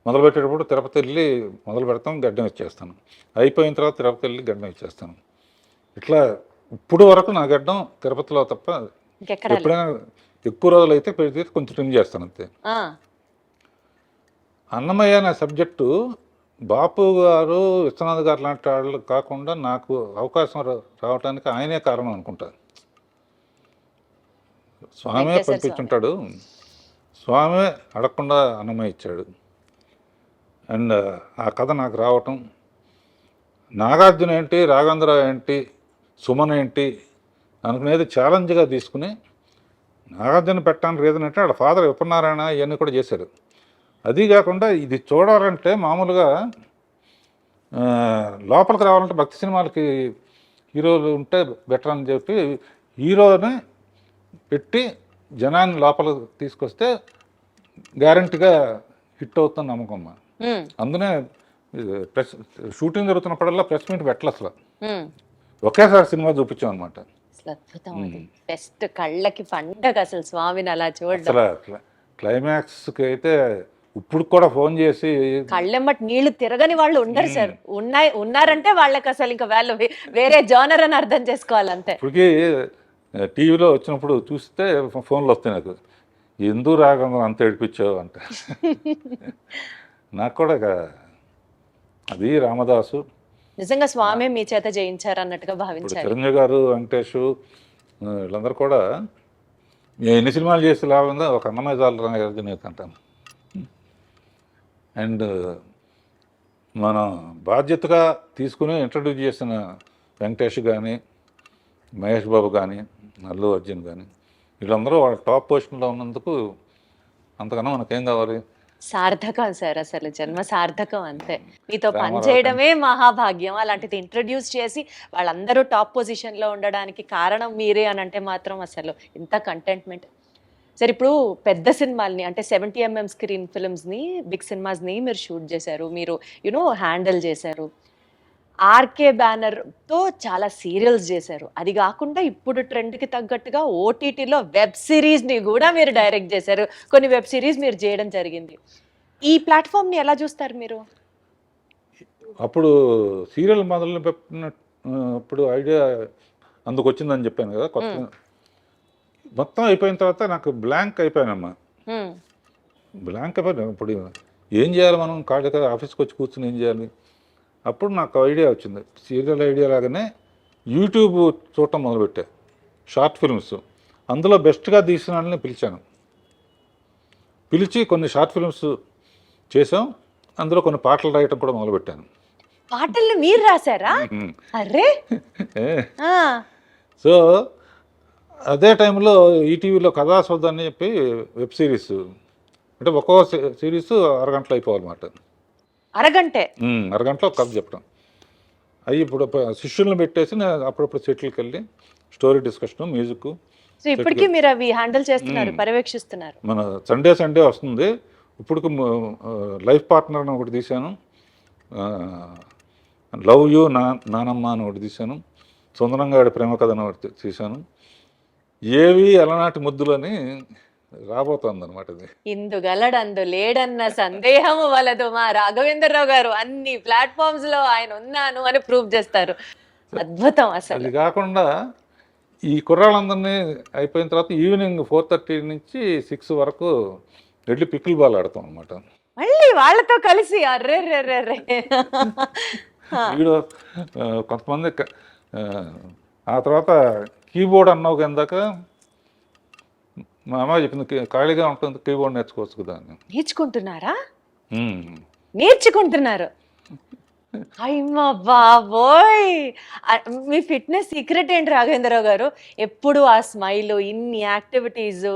మొదలుపెట్టేటప్పుడు తిరుపతి వెళ్ళి మొదలు పెడతాం, గడ్డం ఇచ్చేస్తాను, అయిపోయిన తర్వాత తిరుపతి వెళ్ళి గడ్డం ఇచ్చేస్తాను. ఇట్లా ఇప్పుడు వరకు నా గడ్డం తిరుపతిలో తప్ప ఎప్పుడైనా ఎక్కువ రోజులు అయితే పెడితే కొంచెం ట్రిమ్ చేస్తాను అంతే. అన్నమయ్య నా సబ్జెక్టు బాపు గారు, విశ్వనాథ్ గారు లాంటి వాళ్ళు కాకుండా నాకు అవకాశం రావడానికి ఆయనే కారణం అనుకుంటా. స్వామే పంపించుంటాడు, స్వామే అడగకుండా అన్నమయ్య ఇచ్చాడు. అండ్ ఆ కథ నాకు రావటం, నాగార్జున ఏంటి, రాఘవేంద్ర ఏంటి, సుమన్ ఏంటి అనుకునేది ఛాలెంజ్గా తీసుకుని నాగార్జున పెట్టడానికి రీజన్ అంటే వాళ్ళ ఫాదర్ విపన్నారాయణ ఇవన్నీ కూడా చేశారు. అది కాకుండా ఇది చూడాలంటే మామూలుగా లోపలికి రావాలంటే భక్తి సినిమాలకి హీరోలు ఉంటే బెటర్ అని చెప్పి హీరోని పెట్టి జనాన్ని లోపలికి తీసుకొస్తే గ్యారంటీగా హిట్ అవుతుంది నమ్మకం. అందునే ప్రెస్ షూటింగ్ జరుగుతున్నప్పుడల్లా ప్రెస్ మీట్ పెట్టాలి, అసలు ఒకేసారి సినిమా చూపించాం అనమాట. బెస్ట్, కళ్ళకి పండగ అసలు స్వామిని అలా చూడడం. అసలు క్లైమాక్స్కి అయితే ఇప్పుడు కూడా ఫోన్ చేసి కళ్ళెమ్మటి నీళ్లు తిరగని వాళ్ళు ఉండరు సార్. ఉన్నారంటే వాళ్ళకి అసలు ఇంకా వాళ్ళు వేరే జోనర్ అని అర్థం చేసుకోవాలి అంతే. ఇప్పటికీ టీవీలో వచ్చినప్పుడు చూస్తే ఫోన్లు వస్తాయి నాకు, ఎందుకు రాకుండా అంత ఏడిపించావు అంటే. నాకు కూడా అది రామదాసు నిజంగా స్వామి మీ చేత జయించారు అన్నట్టుగా భావించారు. చిరంజీవి గారు, వెంకటేష్ వీళ్ళందరూ కూడా ఎన్ని సినిమాలు చేసి లాభంగా ఒక అన్నమయ్య చాలు అంటాను. అండ్ మనం బాధ్యతగా తీసుకుని ఇంట్రడ్యూస్ చేసిన వెంకటేష్ కానీ, మహేష్ బాబు కానీ, అల్లు అర్జున్ కానీ వీళ్ళందరూ వాళ్ళ టాప్ పొజిషన్లో ఉన్నందుకు అంతకన్నా మనకేం కావాలి? సార్థకం సార్, అసలు జన్మ సార్థకం అంతే. మీతో పనిచేయడమే మహాభాగ్యం. అలాంటిది ఇంట్రడ్యూస్ చేసి వాళ్ళందరూ టాప్ పొజిషన్లో ఉండడానికి కారణం మీరే అని అంటే మాత్రం అసలు ఎంత కంటెంట్మెంట్. సార్ ఇప్పుడు పెద్ద సినిమాల్ని అంటే 70mm స్క్రీన్ ఫిల్మ్స్ని, బిగ్ సినిమాస్ని మీరు షూట్ చేశారు, మీరు హ్యాండిల్ చేశారు. ఆర్కే బ్యానర్తో చాలా సీరియల్స్ చేశారు. అది కాకుండా ఇప్పుడు ట్రెండ్కి తగ్గట్టుగా ఓటీటీలో వెబ్ సిరీస్ని కూడా మీరు డైరెక్ట్ చేశారు. కొన్ని వెబ్ సిరీస్ మీరు చేయడం జరిగింది. ఈ ప్లాట్ఫామ్ని ఎలా చూస్తారు మీరు? అప్పుడు సీరియల్ మొదలు పెట్టినప్పుడు ఐడియా అందుకు వచ్చిందని చెప్పాను కదా కొత్త. మొత్తం అయిపోయిన తర్వాత నాకు బ్లాంక్ అయిపోయానమ్మా. ఉమ్, బ్లాంక్ అయిపోయాను. ఇప్పుడు ఏం చేయాలి మనం కాళ్ళ ఆఫీస్కి వచ్చి కూర్చుని ఏం చేయాలి? అప్పుడు నాకు ఐడియా వచ్చింది, సీరియల్ ఐడియా లాగానే యూట్యూబ్ చూడటం మొదలుపెట్టా, షార్ట్ ఫిల్మ్స్. అందులో బెస్ట్గా తీసిన వాళ్ళని పిలిచి కొన్ని షార్ట్ ఫిల్మ్స్ చేసాం. అందులో కొన్ని పాటలు రాయటం కూడా మొదలుపెట్టాను. పాటల్ని మీరు రాశారా? అరే ఆ, సో అదే టైంలో ఈటీవీలో కథాసౌధ అని చెప్పి వెబ్ సిరీస్, అంటే ఒక్కో సిరీస్ అరగంటలో అయిపోవాలన్నమాట. అరగంటే? అరగంటలో ఒక కథ చెప్పడం. అవి ఇప్పుడు శిష్యులను పెట్టేసి నేను అప్పుడప్పుడు సెటిల్కి వెళ్ళి స్టోరీ డిస్కషన్, మ్యూజిక్. సో ఇప్పటికీ మీరు అవి హ్యాండిల్ చేస్తున్నారు, పర్యవేక్షిస్తున్నారు. మన సండే వస్తుంది. ఇప్పుడు లైఫ్ పార్ట్నర్ అని ఒకటి తీశాను, లవ్ యూ నానమ్మ అని ఒకటి తీశాను, సుందరంగాడి ప్రేమ కథ అని ఒకటి తీశాను. ఏవి అలనాటి ముద్దులని రాబోతోంది అనమాట. ఇది ఇందుగలడందు లేడన్న సందేహము వలదు, మా రాఘవేంద్రరావు గారు అన్ని ప్లాట్ఫామ్స్ లో ఆయన ఉన్నాను అని ప్రూవ్ చేస్తారు. అద్భుతం అసలు. అది కాకుండా ఈ కుర్రాళ్ళందరినీ అయిపోయిన తర్వాత ఈవినింగ్ 4:30 నుంచి 6 వరకు వెళ్ళి పికిల్ బాల్ ఆడతాం అనమాట. మళ్ళీ వాళ్ళతో కలిసి? అర్రే రే రే రే. వీడు కొంతమంది ఆ తర్వాత కీబోర్డ్ అన్నావు కిందాక మా అమ్మాయి చెప్పింది, ఖాళీగా ఉంటుంది కీబోర్డ్ నేర్చుకోవచ్చు కదా అని. నేర్చుకుంటున్నారా? నేర్చుకుంటున్నారు? అయ్యమ్మా బాబోయ్! మీ ఫిట్నెస్ సీక్రెట్ ఏంటి రాఘవేంద్రరావు గారు? ఎప్పుడు ఆ స్మైల్, ఇన్ని యాక్టివిటీస్,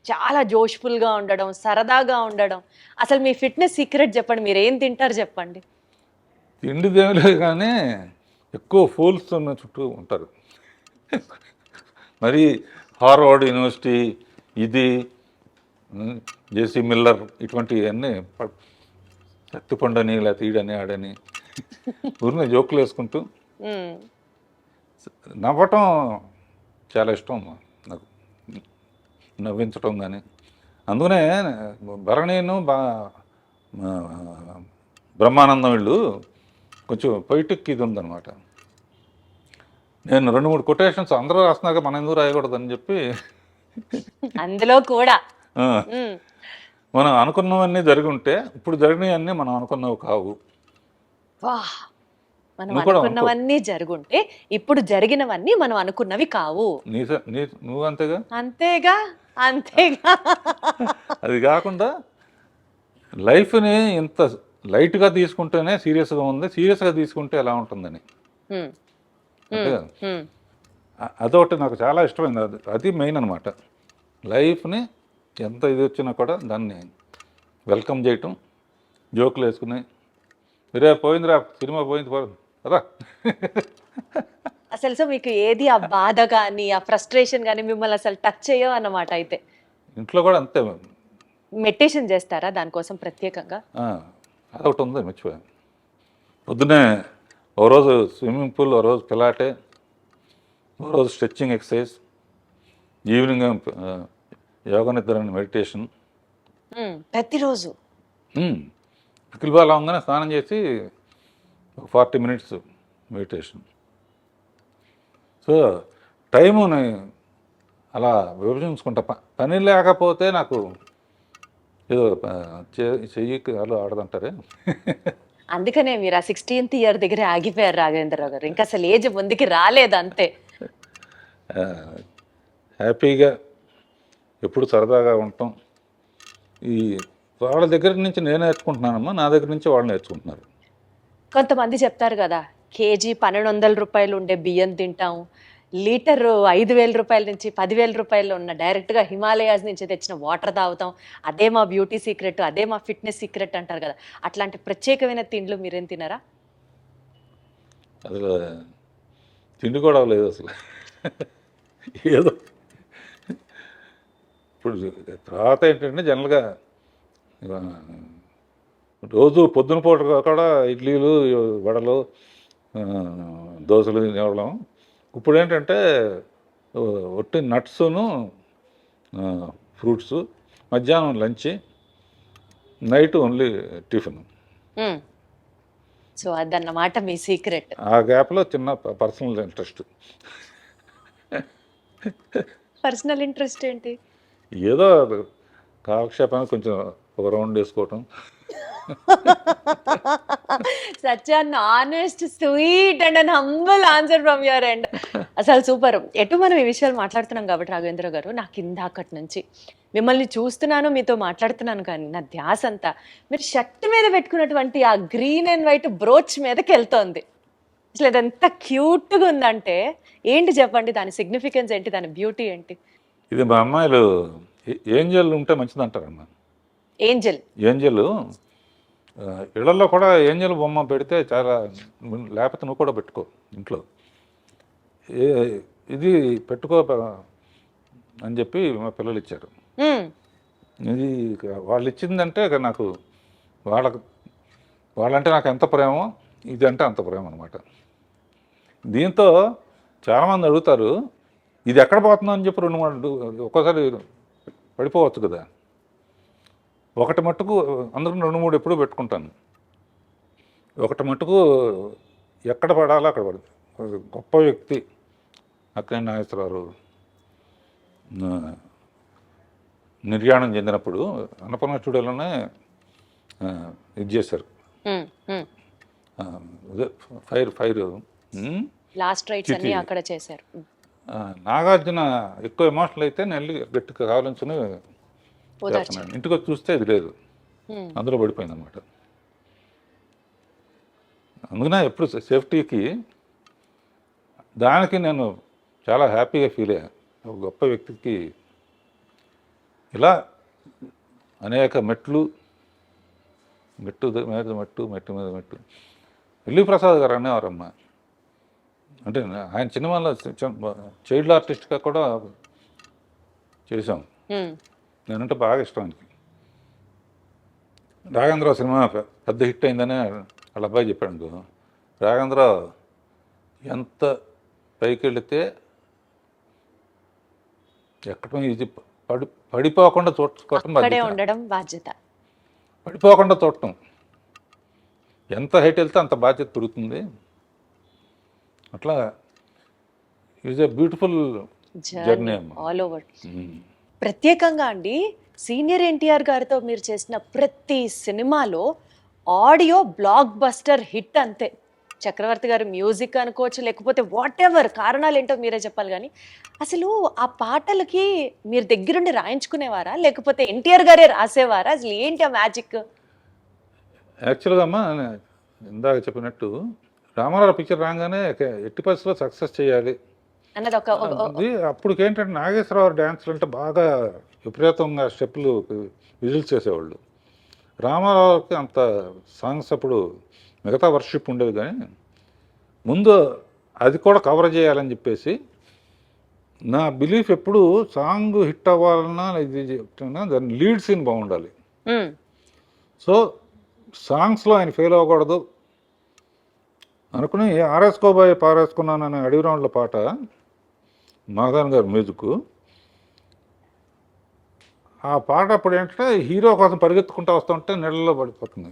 చాలా జోష్ఫుల్గా ఉండడం, సరదాగా ఉండడం. అసలు మీ ఫిట్నెస్ సీక్రెట్ చెప్పండి. మీరు ఏం తింటారు చెప్పండి. తిండి దేవులే కానీ ఎక్కువ ఫూల్స్ ఉన్న చుట్టూ ఉంటారు. మరి హార్వర్డ్ యూనివర్సిటీ, ఇది జేసీ మిల్లర్, ఇటువంటివన్నీ శక్తిపండని లేకపోతే ఈడని ఆడని ఊరిని జోకులు వేసుకుంటూ నవ్వటం చాలా ఇష్టం నాకు, నవ్వించటం కానీ. అందుకనే భరణీను బ్రహ్మానందం వీళ్ళు కొంచెం పొయిటిక్ ఇది ఉందన్నమాట. నేను 2-3 కొటేషన్స్ అందరూ రాస్తున్నాక మనం ఎందుకు రాయకూడదని చెప్పి అందులో కూడా మనం అనుకున్నవన్నీ జరిగి ఉంటే ఇప్పుడు జరిగినవన్నీ మనం అనుకున్నవి కావు. వాహ్! మనం అనుకున్నవన్నీ జరుగుంటే ఇప్పుడు జరిగినవన్నీ మనం అనుకున్నవి కావు. నువ్వు అంతేగా అంతేగా అంతేగా. అది కాకుండా లైఫ్ని ఇంత లైట్గా తీసుకుంటేనే సీరియస్గా ఉంది, సీరియస్గా తీసుకుంటే ఎలా ఉంటుందని. అదొకటి నాకు చాలా ఇష్టమైంది. అది మెయిన్ అనమాట. లైఫ్ని ఎంత ఇది వచ్చినా కూడా దాన్ని వెల్కమ్ చేయటం, జోకులు వేసుకుని రే పోయిందిరా సినిమా పోయింది రా. అసలు సో మీకు ఏది ఆ బాధ కానీ ఆ ఫ్రస్ట్రేషన్ కానీ మిమ్మల్ని అసలు టచ్ చేయవు అన్నమాట. అయితే ఇంట్లో కూడా అంతే. మెడిటేషన్ చేస్తారా దానికోసం ప్రత్యేకంగా? అదొకటి ఉంది, మర్చిపోయాను. పొద్దునే ఓ రోజు స్విమ్మింగ్ పూల్, ఓ రోజు పిలాటే, ఓ రోజు స్ట్రెచ్చింగ్ ఎక్సర్సైజ్, ఈవినింగ్ యోగా నిద్ర మెడిటేషన్. ప్రతిరోజు పికిల్ బాల్ అవగానే స్నానం చేసి 40 minutes మెడిటేషన్. సో టైముని అలా విభజించుకుంటా. పని లేకపోతే నాకు ఏదో చెయ్యి అలా ఆడదంటారే. అందుకనే మీరు ఆ 16th year దగ్గర ఆగిపోయారు రాఘవేంద్రరావు గారు. ఇంకా అసలు ఏజ్ ముందుకి రాలేదు అంతే. హ్యాపీగా ఎప్పుడు సరదాగా ఉంటాం. ఈ వాళ్ళ దగ్గర నుంచి నేను నేర్చుకుంటున్నానమ్మా, నా దగ్గర నుంచి వాళ్ళు నేర్చుకుంటున్నారు. కొంతమంది చెప్తారు కదా, కేజీ 1200 రూపాయలు ఉండే బియ్యం తింటాం, లీటరు 5000 రూపాయల నుంచి 10,000 రూపాయలు ఉన్న డైరెక్ట్గా హిమాలయాస్ నుంచి తెచ్చిన వాటర్ తాగుతాం, అదే మా బ్యూటీ సీక్రెట్, అదే మా ఫిట్నెస్ సీక్రెట్ అంటారు కదా. అట్లాంటి ప్రత్యేకమైన తిండ్లు మీరేం తినరా? అసలు తిండి కూడా లేదు అసలు. ఏదో ఇప్పుడు తర్వాత ఏంటంటే జనరల్గా రోజు పొద్దున పూట కూడా ఇడ్లీలు, వడలు, దోశలు తినేవాళ్ళం. ఇప్పుడు ఏంటంటే ఒట్టి నట్స్ను, ఫ్రూట్స్, మధ్యాహ్నం lunch, night only tiffin. So అదన్నమాట మీ సీక్రెట్. ఆ గ్యాప్లో చిన్న పర్సనల్ ఇంట్రెస్ట్. పర్సనల్ ఇంట్రెస్ట్ ఏంటి? ఏదో కాలక్షేపానికి కొంచెం ఒక రౌండ్ వేసుకోవటం. Such an honest, sweet and an humble answer from your end. అసలు సూపర్. ఎటు మనం ఈ విషయాలు మాట్లాడుతున్నాం కాబట్టి రాఘవేంద్ర గారు, నాకు ఇందాకటి నుంచి మిమ్మల్ని చూస్తున్నాను, మీతో మాట్లాడుతున్నాను, కానీ నా ధ్యాస అంతా మీరు షర్ట్ మీద పెట్టుకున్నటువంటి ఆ గ్రీన్ అండ్ వైట్ బ్రోచ్ మీదకి వెళ్తోంది. అసలు అది ఎంత క్యూట్గా ఉందంటే ఏంటి చెప్పండి, దాని సిగ్నిఫికెన్స్ ఏంటి, దాని బ్యూటీ ఏంటి? ఇది మా అమ్మాయిలు ఏంజల్ ఉంటే మంచిది అంటారమ్మా. ఏంజల్ ఏంజల్ ఇళ్లలో కూడా ఏంజల్ బొమ్మ పెడితే చాలా, లేకపోతే నువ్వు కూడా పెట్టుకో ఇంట్లో. ఇది పెట్టుకో అని చెప్పి మా పిల్లలు ఇచ్చారు. ఇది వాళ్ళు ఇచ్చిందంటే నాకు వాళ్ళంటే నాకు ఎంత ప్రేమో ఇది అంటే అంత ప్రేమ అనమాట. దీంతో చాలామంది అడుగుతారు, ఇది ఎక్కడ పోతుందో అని చెప్పి 2-3 ఒక్కోసారి పడిపోవచ్చు కదా. ఒకటి మట్టుకు అందరూ 2-3 ఎప్పుడూ పెట్టుకుంటాను. ఒకటి మట్టుకు ఎక్కడ పడాలో అక్కడ పడుతుంది. గొప్ప వ్యక్తి అక్కినేని నాగేశ్వరరావు నిర్యాణం చెందినప్పుడు అన్నపూర్ణ స్టూడియోలోనే ఇది చేశారు. ఫైర్ లాస్ట్ రైట్స్ అన్ని అక్కడ చేశారు. నాగార్జున ఎక్కువ ఎమోషనల్ అయితే నేను గట్టిగా కావాలని ఇంటికి వచ్చి చూస్తే ఇది లేదు, అందులో పడిపోయింది అనమాట. అందుకనే ఎప్పుడు సేఫ్టీకి దానికి నేను చాలా హ్యాపీగా ఫీల్ అయ్యాను. ఒక గొప్ప వ్యక్తికి ఇలా అనేక మెట్టు మీద మెట్టు. ఎల్వి ప్రసాద్ గారు అనేవారమ్మ. అంటే ఆయన సినిమాలో చైల్డ్ ఆర్టిస్ట్గా కూడా చేశాం. నేనంటే బాగా ఇష్టం ఆయనకి. రాఘవేంద్రరావు సినిమా పెద్ద హిట్ అయిందని వాళ్ళ అబ్బాయి చెప్పాడు. రాఘవేంద్రరావు ఎంత పైకి వెళితే ఎక్కడ ఇది పడిపోకుండా చూడటం ఉండడం బాధ్యత. పడిపోకుండా చూడటం, ఎంత హైట్ వెళ్తే అంత బాధ్యత పెరుగుతుంది. అట్లా is a beautiful journey all over. ప్రత్యేకంగా అండి, సీనియర్ ఎన్టీఆర్ గారితో మీరు చేసిన ప్రతి సినిమాలో ఆడియో బ్లాక్ బస్టర్ హిట్ అంతే. చక్రవర్తి గారు మ్యూజిక్ అనుకోవచ్చు, లేకపోతే వాట్ ఎవర్, కారణాలు ఏంటో మీరే చెప్పాలి. కానీ అసలు ఆ పాటలకి మీరు దగ్గరుండి రాయించుకునేవారా, లేకపోతే ఎన్టీఆర్ గారే రాసేవారా? అసలు ఏంటి ఆ మ్యాజిక్? యాక్చువల్గా అమ్మా, ఇందాక చెప్పినట్టు రామారావు పిక్చర్ రాగానే ఎట్టి పరిస్థితుల్లో సక్సెస్ చేయాలి అన్నది ఒక అప్పటికేంటంటే నాగేశ్వరరావు డ్యాన్స్లు అంటే బాగా విపరీతంగా స్టెప్పులు విజిల్స్ చేసేవాళ్ళు. రామారావుకి అంత సాంగ్స్ అప్పుడు మిగతా వర్షిప్ ఉండేది, కానీ ముందు అది కూడా కవర్ చేయాలని చెప్పేసి నా బిలీఫ్ ఎప్పుడు సాంగ్ హిట్ అవ్వాలన్నా ఇది చెప్తున్నా దాని లీడ్ సీన్ బాగుండాలి. సో సాంగ్స్లో ఆయన ఫెయిల్ అవ్వకూడదు అనుకుని ఆరేసుకోబోయే పారేసుకున్నాను అనే అడవి రౌండ్ల పాట మాధవన్ గారు మ్యూజిక్. ఆ పాట అప్పుడు ఏంటంటే హీరో కోసం పరిగెత్తుకుంటూ వస్తుంటే నీళ్ళలో పడిపోతుంది.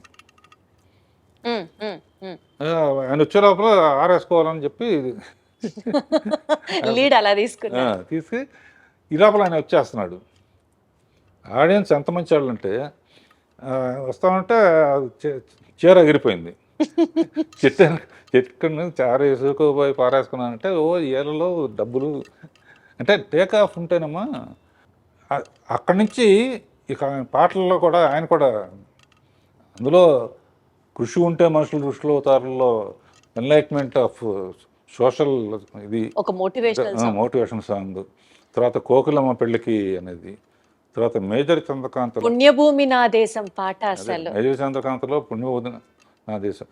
ఆయన వచ్చే లోపల ఆరేసుకోవాలని చెప్పి లీడ్ అలా తీసి ఈ లోపల ఆయన వచ్చేస్తున్నాడు. ఆడియన్స్ ఎంత మంచి వాళ్ళు అంటే వస్తామంటే చీర ఎగిరిపోయింది. చెట్టు చార వేసుకోబోయి పారేసుకున్నానంటే ఏళ్ళలో డబ్బులు అంటే టేక్ ఆఫ్ ఉంటేనమ్మా. అక్కడి నుంచి ఇక పాటల్లో కూడా ఆయన కూడా అందులో కృషి ఉంటే మనుషులు దృష్టిలో అవుతారులో ఎన్లైట్మెంట్ ఆఫ్ సోషల్ ఇది ఒక మోటివేషన్ సాంగ్. తర్వాత కోకిలమ్మ పెళ్ళికి అనేది, తర్వాత మేజర్ చంద్రకాంత్ పుణ్యభూమి నా దేశం పాట. అసలు మేజర్ చంద్రకాంత్లో పుణ్యభూమి నా దేశం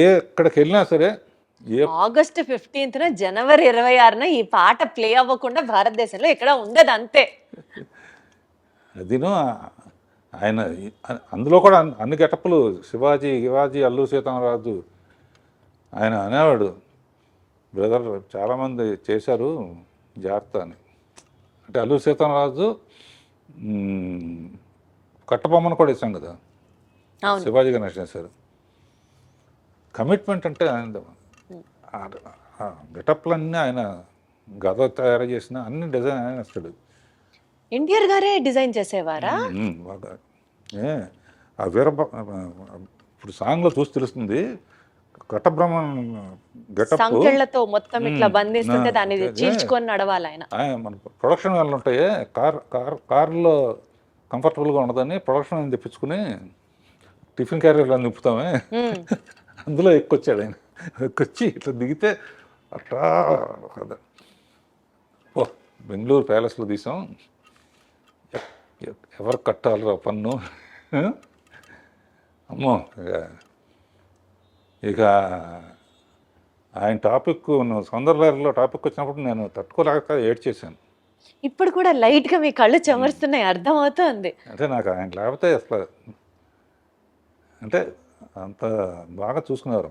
ఎక్కడికి వెళ్ళినా సరే ఆగస్టు 15న జనవరి 26న ఈ పాట ప్లే అవ్వకుండా భారతదేశంలో ఎక్కడ ఉండదు అంతే. అదిను ఆయన అందులో కూడా అన్ని గెటప్పులు శివాజీ అల్లు సీతారామరాజు ఆయన అనేవాడు, బ్రదర్ చాలామంది చేశారు జాగ్రత్త అని. అంటే అల్లు సీతారామరాజు కట్టబొమ్మను కూడా ఇచ్చాం కదా, శివాజీ గణేష్ చేశారు. కమిట్మెంట్ అంటే ఆయన గెటప్లన్నీ ఆయన గద తయారు చేసిన అన్ని డిజైన్ ఆయన ఇస్తాడు. ఎన్టీఆర్ గారే డిజైన్ చేసేవారా? బాగా ఆ ఇప్పుడు సాంగ్లో చూసి తెలుస్తుంది. ఘటబ్రహ్మం గెటప్ సంకెళ్లతో మొత్తం ఇట్లా బంధిస్తుంటే దాన్ని చీల్చుకొని నడవాలి ఆయన. మన ప్రొడక్షన్ వాళ్ళు ఉంటాయి, కారులో కంఫర్టబుల్గా ఉండదని ప్రొడక్షన్ అని తెప్పించుకుని టిఫిన్ క్యారియర్లో నింపుతామే, అందులో ఎక్కొచ్చాడు ఆయన. ఎక్కొచ్చి ఇట్లా దిగితే అట్లా ఓ బెంగళూరు ప్యాలెస్లో తీసాం, ఎవరు కట్టాలిరా పన్ను. అమ్మో ఇక ఆయన టాపిక్ సౌందర్యలో టాపిక్ వచ్చినప్పుడు నేను తట్టుకోలేక ఏడ్చేసాను. ఇప్పుడు కూడా లైట్ గా మీ కళ్ళు చెమరుస్తున్నాయి, అర్థం అవుతుంది. అంటే నాకు ఆయన లేకపోతే అసలు అంటే అంత బాగా చూసుకున్నారు.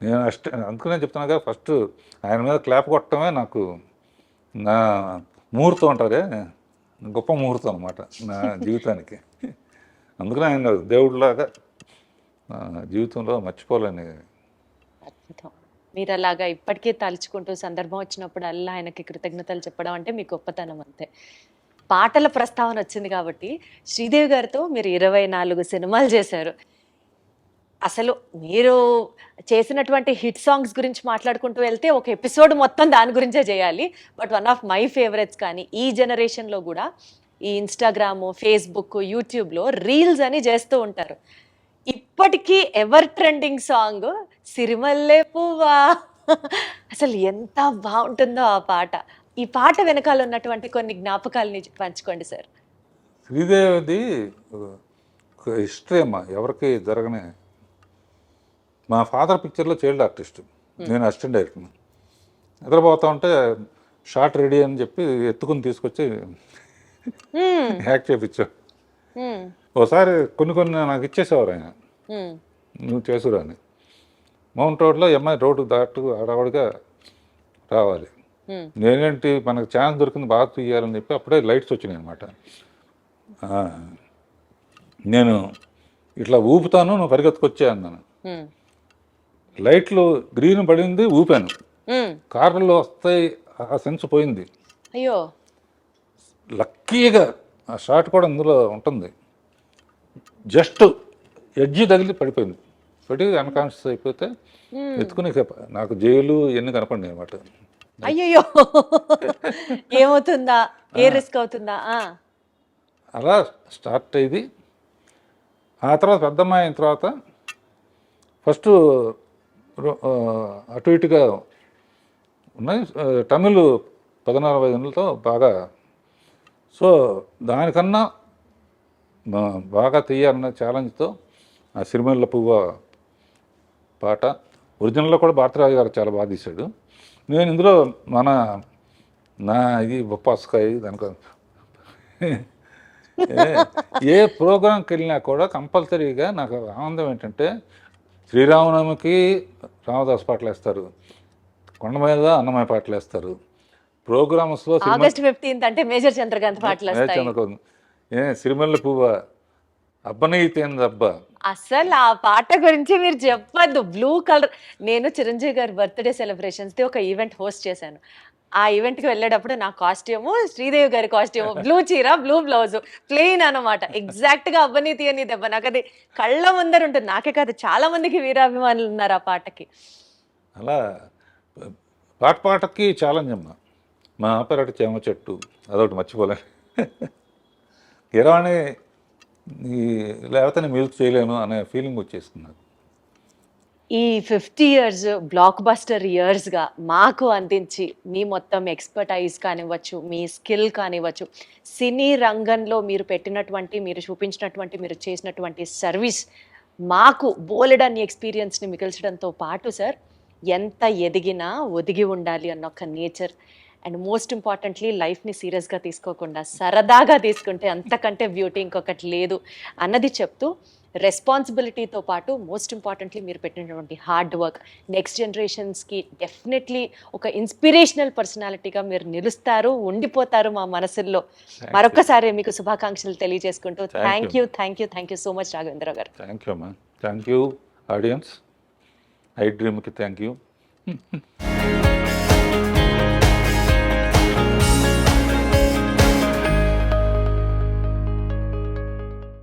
నేను అందుకనే చెప్తున్నా కదా, ఫస్ట్ ఆయన మీద క్లాప్ కొట్టడమే నాకు నా ముహూర్తం అంటారే, గొప్ప ముహూర్తం అనమాట నా జీవితానికి. అందుకనే ఆయన దేవుడిలాగా జీవితంలో మర్చిపోలేని. అద్భుతం. మీరు అలాగా ఇప్పటికీ తలుచుకుంటూ సందర్భం వచ్చినప్పుడు అల్లా ఆయనకి కృతజ్ఞతలు చెప్పడం అంటే మీ గొప్పతనం అంతే. పాటల ప్రస్తావన వచ్చింది కాబట్టి శ్రీదేవి గారితో మీరు 24 సినిమాలు చేశారు. అసలు మీరు చేసినటువంటి హిట్ సాంగ్స్ గురించి మాట్లాడుకుంటూ వెళ్తే ఒక ఎపిసోడ్ మొత్తం దాని గురించే చేయాలి. But one of my favourites కానీ ఈ జనరేషన్లో కూడా ఈ ఇన్స్టాగ్రాము, ఫేస్బుక్, యూట్యూబ్లో రీల్స్ అని చేస్తూ ఉంటారు. ఇప్పటికీ ఎవర్ ట్రెండింగ్ సాంగ్ సిరిమల్లె పువ్వా. అసలు ఎంత బాగుంటుందో ఆ పాట. ఈ పాట వెనకాల ఉన్నటువంటి కొన్ని జ్ఞాపకాలని పంచుకోండి సార్. శ్రీదేవిది హిస్టరీ అమ్మా, ఎవరికి జరగనే. మా ఫాదర్ పిక్చర్లో చైల్డ్ ఆర్టిస్ట్, నేను అసిస్టెంట్ డైరెక్టర్. నిద్రపోతా ఉంటే షార్ట్ రెడీ అని చెప్పి ఎత్తుకుని తీసుకొచ్చి యాక్ట్ చేయించాడు. ఒకసారి కొన్ని నాకు ఇచ్చేసేవారు ఆయన, నువ్వు చేసురా అని. మౌంట్ రోడ్లో అమ్మాయి రోడ్డు దాటు అడవడిగా రావాలి. నేనేంటి మనకు ఛాన్స్ దొరికింది బాగా తీయాలని చెప్పి అప్పుడే లైట్స్ వచ్చినాయి అనమాట. నేను ఇట్లా ఊపుతాను, నువ్వు పరిగెత్తుకొచ్చే అన్నాను. లైట్లు గ్రీన్ పడింది, ఊపాను. కార్లలో వస్తాయి, ఆ సెన్స్ పోయింది. అయ్యో, లక్కీగా ఆ షాట్ కూడా అందులో ఉంటుంది. జస్ట్ ఎడ్జి తగిలి పడిపోయింది. పడి అన్కాన్షియస్ అయిపోతే ఎత్తుకుని నాకు జైలు ఇవన్నీ కనపడి అనమాట. అయ్యో, ఏమవుతుందా, ఏ రిస్క్ అవుతుందా. అలా స్టార్ట్ అయ్యింది. ఆ తర్వాత పెద్దమ్మాయి అయిన తర్వాత ఫస్ట్ అటు ఇటుగా ఉన్నాయి. తమిళ్ 14 బాగా, సో దానికన్నా బాగా తీయాలన్న ఛాలెంజ్తో ఆ సిరిమల్లె పువ్వ పాట ఒరిజినల్లో కూడా భారతరాజు గారు చాలా బాగా తీశాడు. నేను ఇందులో నా ఇది బొప్పాస్కాయ దానికో ఏ ప్రోగ్రాంకి వెళ్ళినా కూడా కంపల్సరీగా నాకు ఆనందం ఏంటంటే, శ్రీరామనవమికి రామదాస్ పాటలు వేస్తారు, కొండ మీద అన్నమయ్య పాటలు వేస్తారు, ప్రోగ్రామ్స్లో ఆగస్ట్ 15 అంటే మేజర్ చంద్రకాంత్ పాటలు వస్తాయి. సిరిమల్లె పువ్వ అబ్బనీతేందబ్బా. అసలు ఆ పాట గురించి మీరు చెప్పద్దు. బ్లూ కలర్, నేను చిరంజీవి గారి బర్త్డే సెలబ్రేషన్స్ది ఒక ఈవెంట్ హోస్ట్ చేశాను. ఆ ఈవెంట్కి వెళ్ళేటప్పుడు నా కాస్ట్యూము శ్రీదేవి గారి కాస్ట్యూము, బ్లూ చీర, బ్లూ బ్లౌజ్, ప్లెయిన్ అనమాట. ఎగ్జాక్ట్గా అబ్బనీతి అని దెబ్బ నాకు అది కళ్ళ ముందర ఉంటుంది. నాకే కాదు, చాలా మందికి వీరాభిమానులు ఉన్నారు ఆ పాటకి. అలా పాటకి ఛాలెంజ్ అమ్మా. మా ఆపరేట చేమ చెట్టు అదొకటి మర్చిపోలే. గిరవాణి లేకపోతే నేను మ్యూజిక్ చేయలేను అనే ఫీలింగ్ వచ్చేసుకున్నాను. ఈ 50 years బ్లాక్ బస్టర్ ఇయర్స్గా మాకు అందించి మీ మొత్తం ఎక్స్పర్టైజ్ కానివ్వచ్చు, మీ స్కిల్ కానివ్వచ్చు, సినీ రంగంలో మీరు పెట్టినటువంటి, మీరు చూపించినటువంటి, మీరు చేసినటువంటి సర్వీస్ మాకు బోలెడన్ని ఎక్స్పీరియన్స్ని మిగిల్చడంతో పాటు సార్, ఎంత ఎదిగినా ఒదిగి ఉండాలి అన్న ఒక నేచర్, అండ్ మోస్ట్ ఇంపార్టెంట్లీ లైఫ్ని సీరియస్గా తీసుకోకుండా సరదాగా తీసుకుంటే అంతకంటే బ్యూటీ ఇంకొకటి లేదు అన్నది చెప్తూ, రెస్పాన్సిబిలిటీతో పాటు మోస్ట్ ఇంపార్టెంట్లీ మీరు పెట్టినటువంటి హార్డ్ వర్క్ నెక్స్ట్ జనరేషన్స్కి డెఫినెట్లీ ఒక ఇన్స్పిరేషనల్ పర్సనాలిటీగా మీరు నిలుస్తారు, ఉండిపోతారు మా మనసుల్లో. మరొకసారి మీకు శుభాకాంక్షలు తెలియజేసుకుంటూ thank you so much Raghavendra గారు. థ్యాంక్ యూ అమ్మా. Thank you audience. ఐ డ్రీమ్కి థ్యాంక్ యూ.